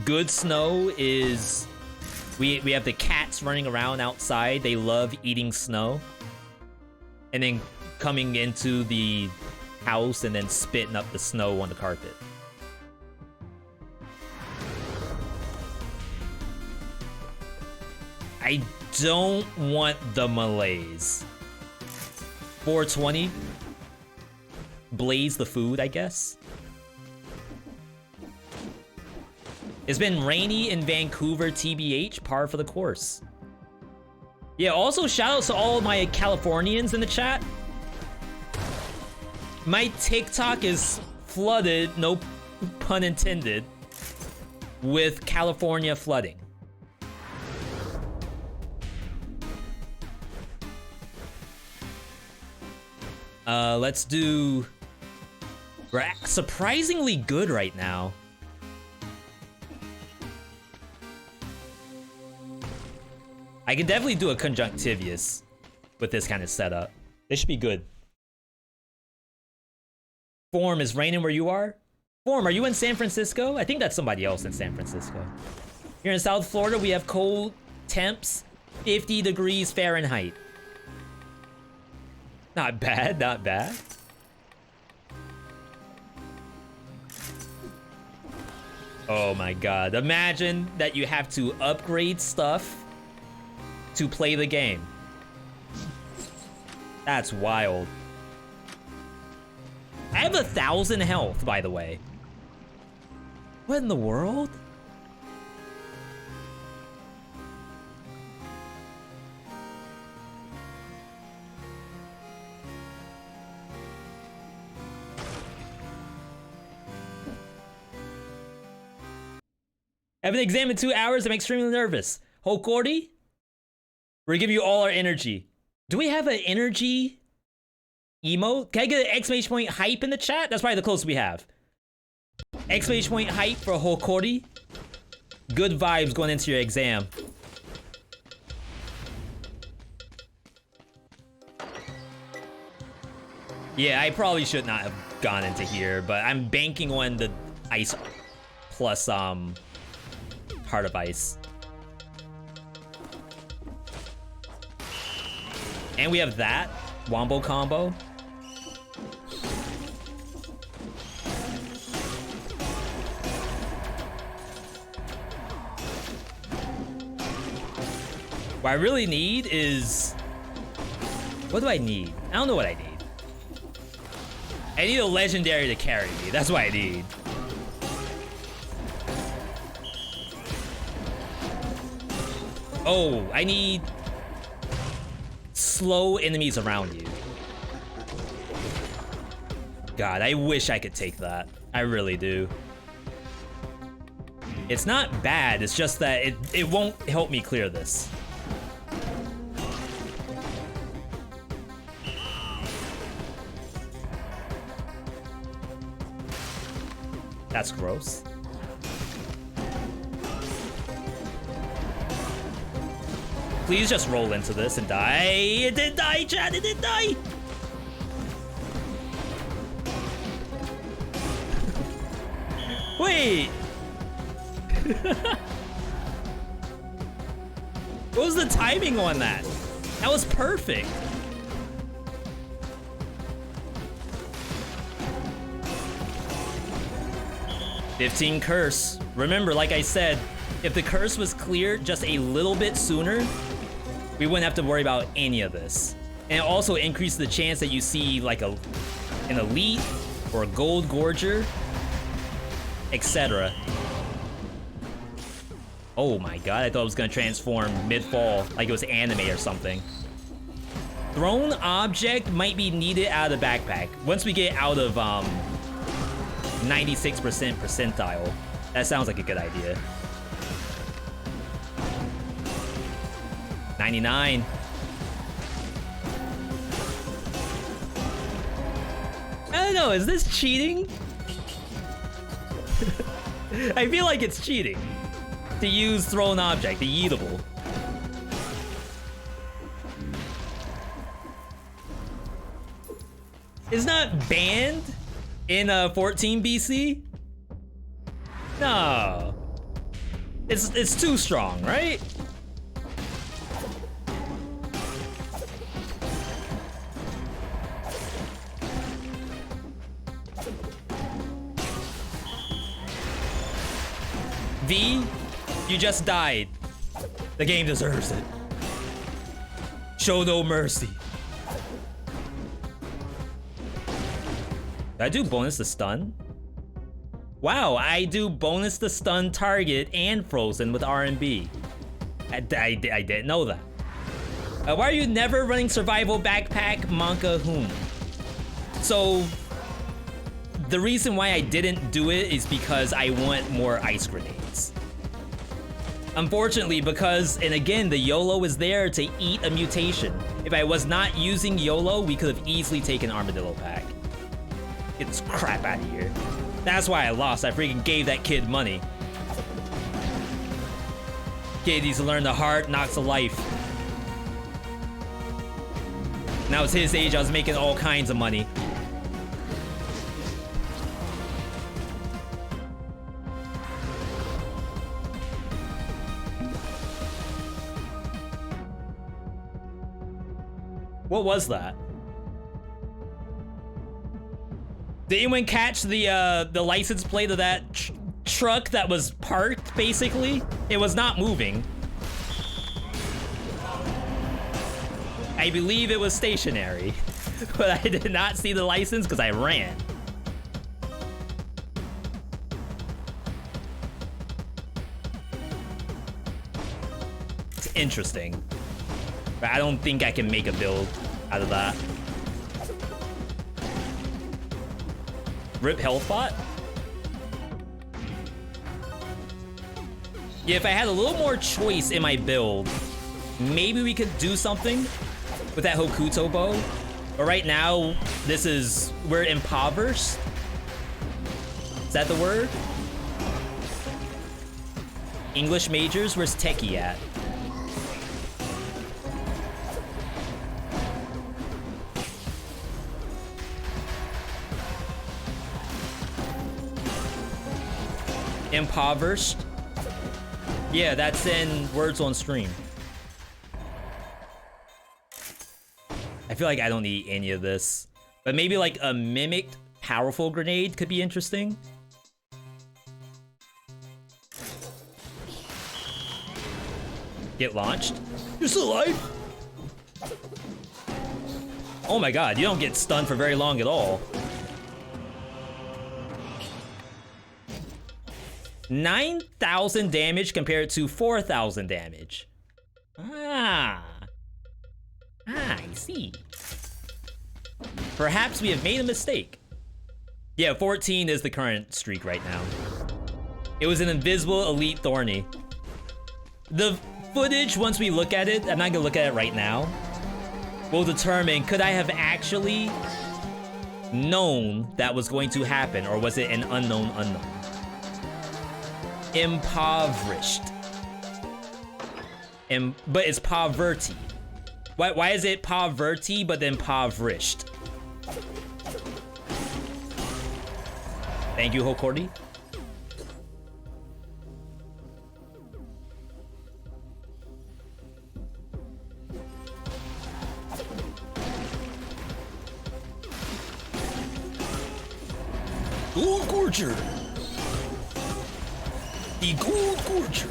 Good snow is we have the cats running around outside. They love eating snow. And then coming into the house and then spitting up the snow on the carpet. I don't want the malaise. 420. Blaze the food, I guess. It's been rainy in Vancouver, TBH, par for the course. Yeah, also shout out to all my Californians in the chat. My TikTok is flooded, no pun intended, with California flooding. Let's do... We're surprisingly good right now. I can definitely do a conjunctivius with this kind of setup. This should be good. Form, is raining where you are? Form, are you in San Francisco? I think that's somebody else in San Francisco. Here in South Florida, we have cold temps, 50 degrees Fahrenheit. Not bad, not bad. Oh my god, imagine that you have to upgrade stuff to play the game. That's wild. I have 1,000 health, by the way. What in the world? I have an exam in 2 hours. I'm extremely nervous. Hokori? We're giving you all our energy. Do we have an energy emote? Can I get an exclamation point hype in the chat? That's probably the closest we have. Exclamation point hype for Hokori. Good vibes going into your exam. Yeah, I probably should not have gone into here, but I'm banking on the ice plus Heart of Ice. And we have that wombo combo. What I really need is... What do I need? I don't know what I need. I need a legendary to carry me. That's what I need. Oh, I need slow enemies around you. God, I wish I could take that. I really do. It's not bad, it's just that it won't help me clear this. That's gross. Please just roll into this and die. It didn't die, Chad, it didn't die! Wait! What was the timing on that? That was perfect. $15 curse. Remember, like I said, if the curse was cleared just a little bit sooner, we wouldn't have to worry about any of this. And it also increases the chance that you see like an elite or a gold gorger, etc. Oh my god, I thought it was gonna transform mid-fall like it was anime or something. Thrown object might be needed out of the backpack. Once we get out of 96% percentile, that sounds like a good idea. 99. I don't know, is this cheating? I feel like it's cheating to use thrown object, the yeetable. It's not banned in 14 BC? No. It's too strong, right? V, you just died. The game deserves it. Show no mercy. Did I do bonus to stun? Wow, I do bonus to stun target and frozen with RMB. I didn't know that. Why are you never running survival backpack, Monka Hoon? So, the reason why I didn't do it is because I want more ice grenades. Unfortunately, and again, the YOLO is there to eat a mutation. If I was not using YOLO, we could have easily taken Armadillo Pack. Get this crap out of here. That's why I lost. I freaking gave that kid money. Kid needs to learn the hard knocks of life. Now it's his age, I was making all kinds of money. What was that? Did anyone catch the license plate of that truck that was parked, basically? It was not moving. I believe it was stationary, but I did not see the license because I ran. It's interesting, but I don't think I can make a build out of that. Rip health bot? Yeah, if I had a little more choice in my build, maybe we could do something with that Hokuto bow. But right now, we're impoverished. Is that the word? English majors, where's Techie at? Impoverished? Yeah, that's in words on stream. I feel like I don't need any of this. But maybe like a mimicked powerful grenade could be interesting. Get launched? You're still alive? Oh my god, you don't get stunned for very long at all. 9,000 damage compared to 4,000 damage. Ah. I see. Perhaps we have made a mistake. Yeah, 14 is the current streak right now. It was an invisible elite Thorny. The footage, once we look at it, I'm not gonna look at it right now, will determine, could I have actually known that was going to happen, or was it an unknown unknown? Impoverished. But it's poverty. Why is it poverty but then impoverished? Thank you, Hokordi. Gold Gorger. The Gold Gorger.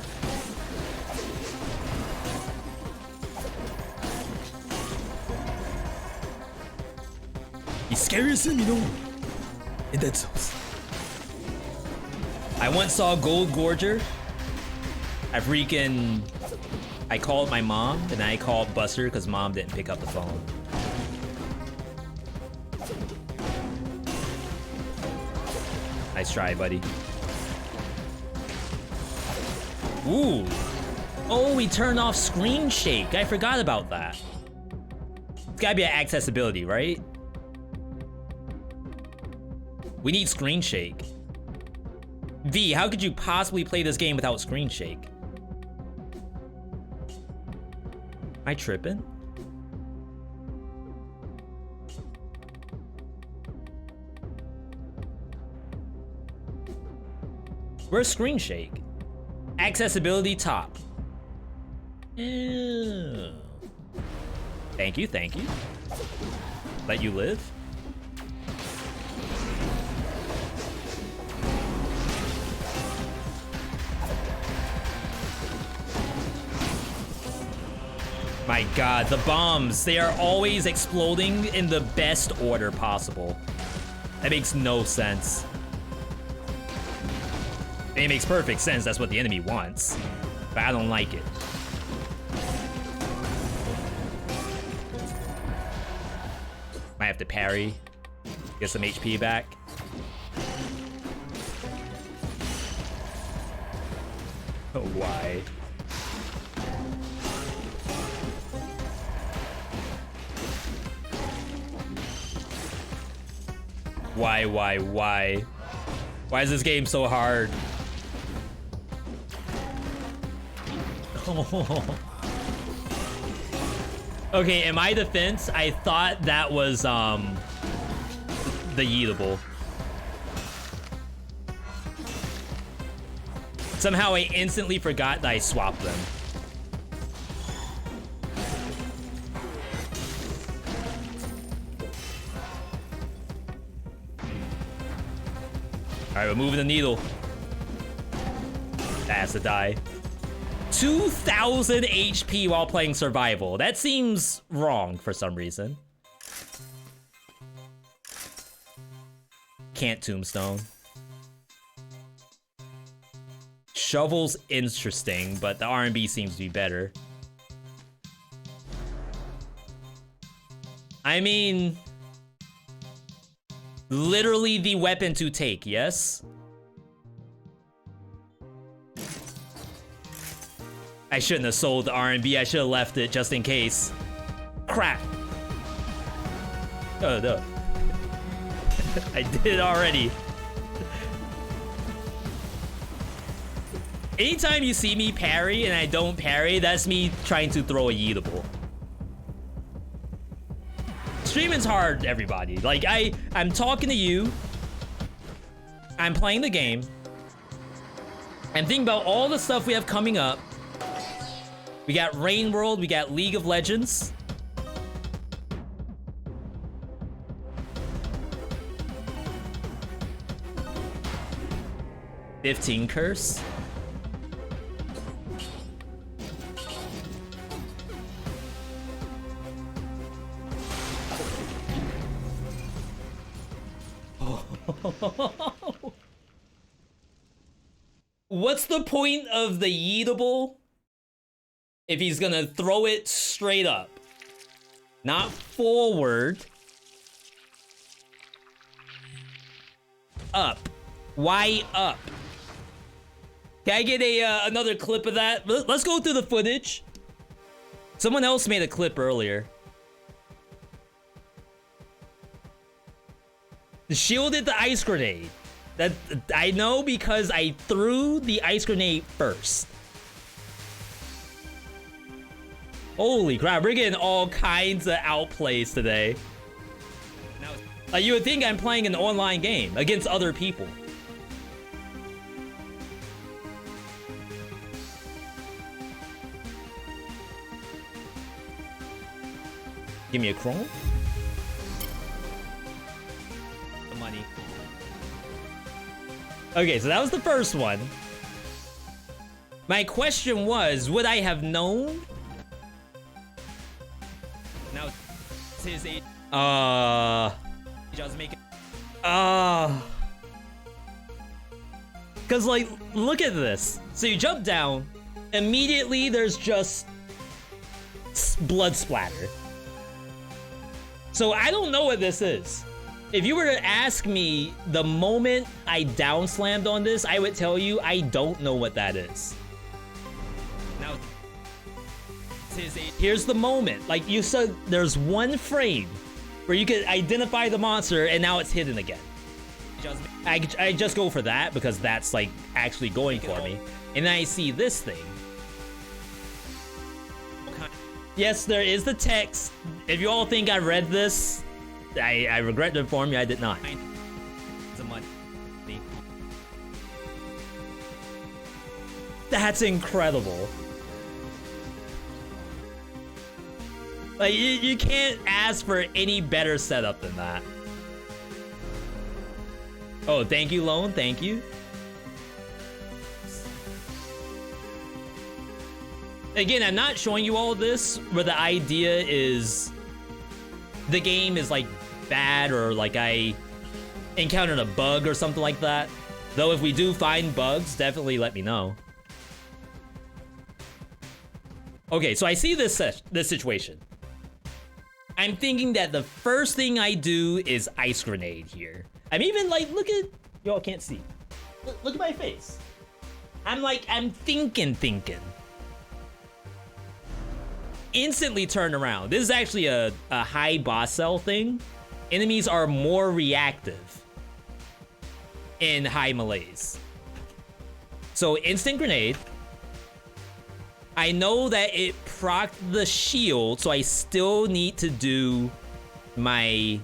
He's scariest than me, no. And that's so. I once saw Gold Gorger. I called my mom, and I called Buster because mom didn't pick up the phone. Nice try, buddy. Ooh. Oh, we turned off screen shake. I forgot about that. It's gotta be an accessibility, right? We need screen shake. V, how could you possibly play this game without screen shake? Am I tripping? Where's screen shake? Accessibility top. Ew. Thank you, thank you. Let you live. My god, the bombs, they are always exploding in the best order possible. That makes no sense. It makes perfect sense, that's what the enemy wants. But I don't like it. Might have to parry. Get some HP back. Oh, why? Why? Why is this game so hard? Okay, in my defense, I thought that was the yeetable. Somehow I instantly forgot that I swapped them. All right, we're moving the needle. That has to die. 2,000 HP while playing survival. That seems wrong for some reason. Can't tombstone. Shovel's interesting, but the R&B seems to be better. I mean, literally the weapon to take, yes? I shouldn't have sold the R&B. I should have left it just in case. Crap. Oh, no. I did it already. Anytime you see me parry and I don't parry, that's me trying to throw a yeetable. Streaming's hard, everybody. Like, I'm talking to you. I'm playing the game. I'm thinking about all the stuff we have coming up. We got Rain World, we got League of Legends. $15 curse. What's the point of the yeetable if he's gonna throw it straight up. Not forward. Up. Why up? Can I get another clip of that? Let's go through the footage. Someone else made a clip earlier. Shielded the ice grenade. That I know because I threw the ice grenade first. Holy crap, we're getting all kinds of outplays today. You would think I'm playing an online game against other people. Give me a chrome. The money. Okay, so that was the first one. My question was, would I have known? Now, his age. Just make it. Cause like, look at this. So you jump down, immediately there's just blood splatter. So I don't know what this is. If you were to ask me the moment I down slammed on this, I would tell you I don't know what that is. Now, here's the moment. Like you said, there's one frame where you could identify the monster and now it's hidden again. I just go for that because that's like actually going for me. And then I see this thing. Yes, there is the text. If you all think I read this, I regret to inform you I did not. That's incredible. Like, you can't ask for any better setup than that. Oh, thank you, Lone. Thank you. Again, I'm not showing you all this where the idea is the game is like bad or like I encountered a bug or something like that. Though if we do find bugs, definitely let me know. Okay, so I see this situation. I'm thinking that the first thing I do is ice grenade here. I'm even like, look at, y'all can't see. Look at my face. I'm thinking. Instantly turn around. This is actually a high boss cell thing. Enemies are more reactive in high malaise. So instant grenade. I know that it procced the shield, so I still need to do my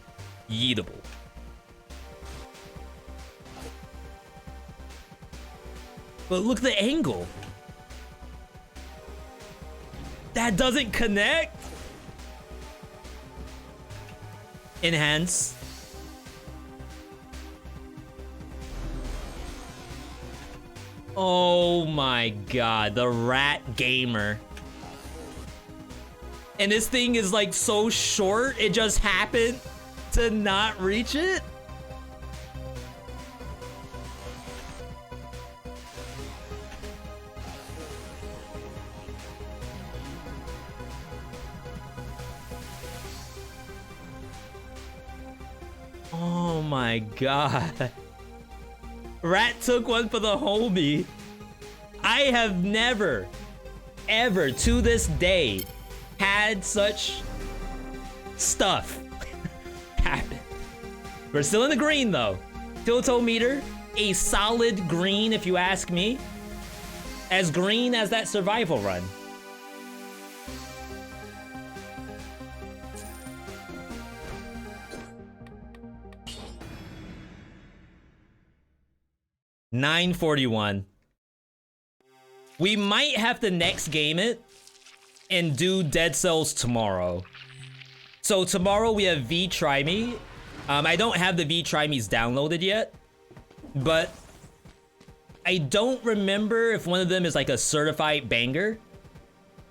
yeetable. But look at the angle. That doesn't connect. Enhance. Oh my god, the rat gamer. And this thing is like so short, it just happened to not reach it? Oh my god. Rat took one for the homie. I have never, ever to this day had such stuff happen. We're still in the green though. Tiltometer, a solid green if you ask me. As green as that survival run. $9.41. We might have to next game it and do Dead Cells tomorrow. So tomorrow we have VeeDotVod. I don't have the VeeDotVods downloaded yet, but I don't remember if one of them is like a certified banger.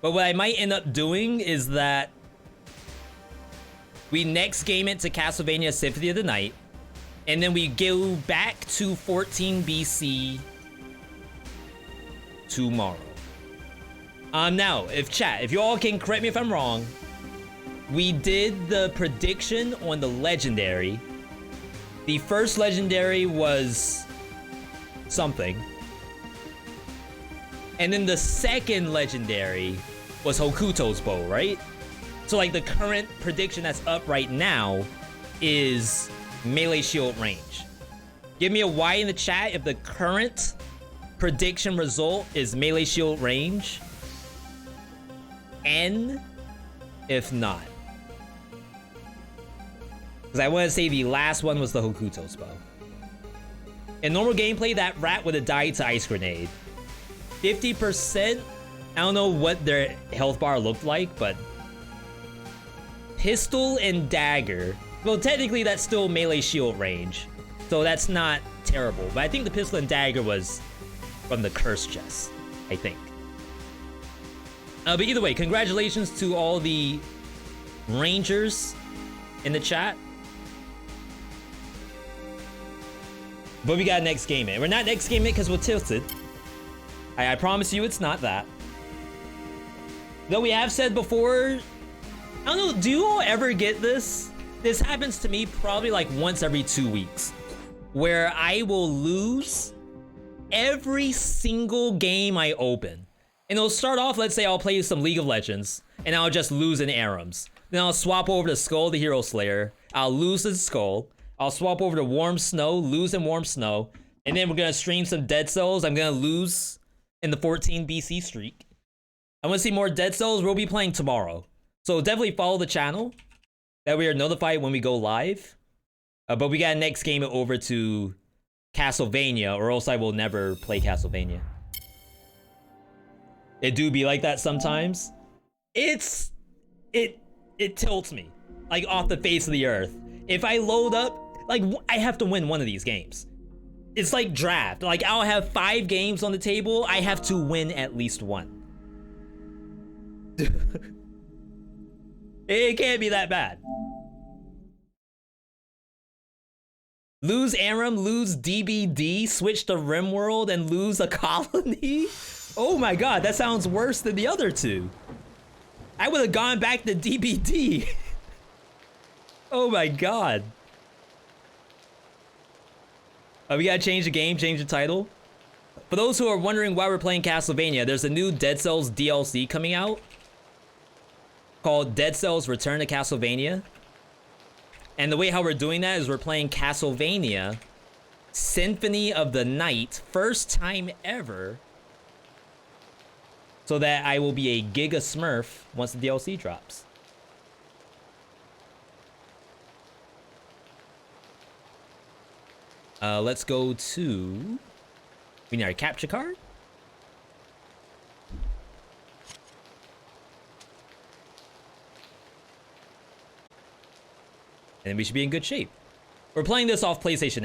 But what I might end up doing is that we next game it to Castlevania Symphony of the Night, and then we go back to 14 BC tomorrow. Now, if you all can correct me if I'm wrong, we did the prediction on the legendary. The first legendary was something. And then the second legendary was Hokuto's bow, right? So like the current prediction that's up right now is melee shield range. Give me a Y in the chat if the current prediction result is melee shield range. N if not. Because I want to say the last one was the Hokuto's bow. In normal gameplay, that rat would have died to ice grenade. 50%, I don't know what their health bar looked like, but pistol and dagger, well, technically that's still melee shield range, so that's not terrible, but I think the pistol and dagger was from the curse chest, I think. But either way, congratulations to all the rangers in the chat. But we got next game it. We're not next game it because we're tilted. I promise you it's not that. Though we have said before, I don't know, do you all ever get this? This happens to me probably like once every 2 weeks, where I will lose every single game I open. And it'll start off, let's say I'll play some League of Legends, and I'll just lose in Arams. Then I'll swap over to Skull the Hero Slayer, I'll lose to Skull, I'll swap over to Warm Snow, lose in Warm Snow, and then we're gonna stream some Dead Cells, I'm gonna lose in the 14 BC streak. I want to see more Dead Cells, we'll be playing tomorrow. So definitely follow the channel, that we are notified when we go live. But we gotta next game it over to Castlevania, or else I will never play Castlevania. It do be like that sometimes. It tilts me, like off the face of the earth. If I load up, like I have to win one of these games. It's like draft, like I'll have 5 games on the table, I have to win at least one. It can't be that bad. Lose Aram, lose DBD, switch to RimWorld, and lose a colony? Oh my god, that sounds worse than the other two. I would have gone back to DBD. Oh my god. We gotta change the game, change the title. For those who are wondering why we're playing Castlevania, there's a new Dead Cells DLC coming out called Dead Cells Return to Castlevania. And the way how we're doing that is we're playing Castlevania Symphony of the Night, first time ever, so that I will be a Giga Smurf once the DLC drops. Let's go to... We need our capture card. And we should be in good shape. We're playing this off PlayStation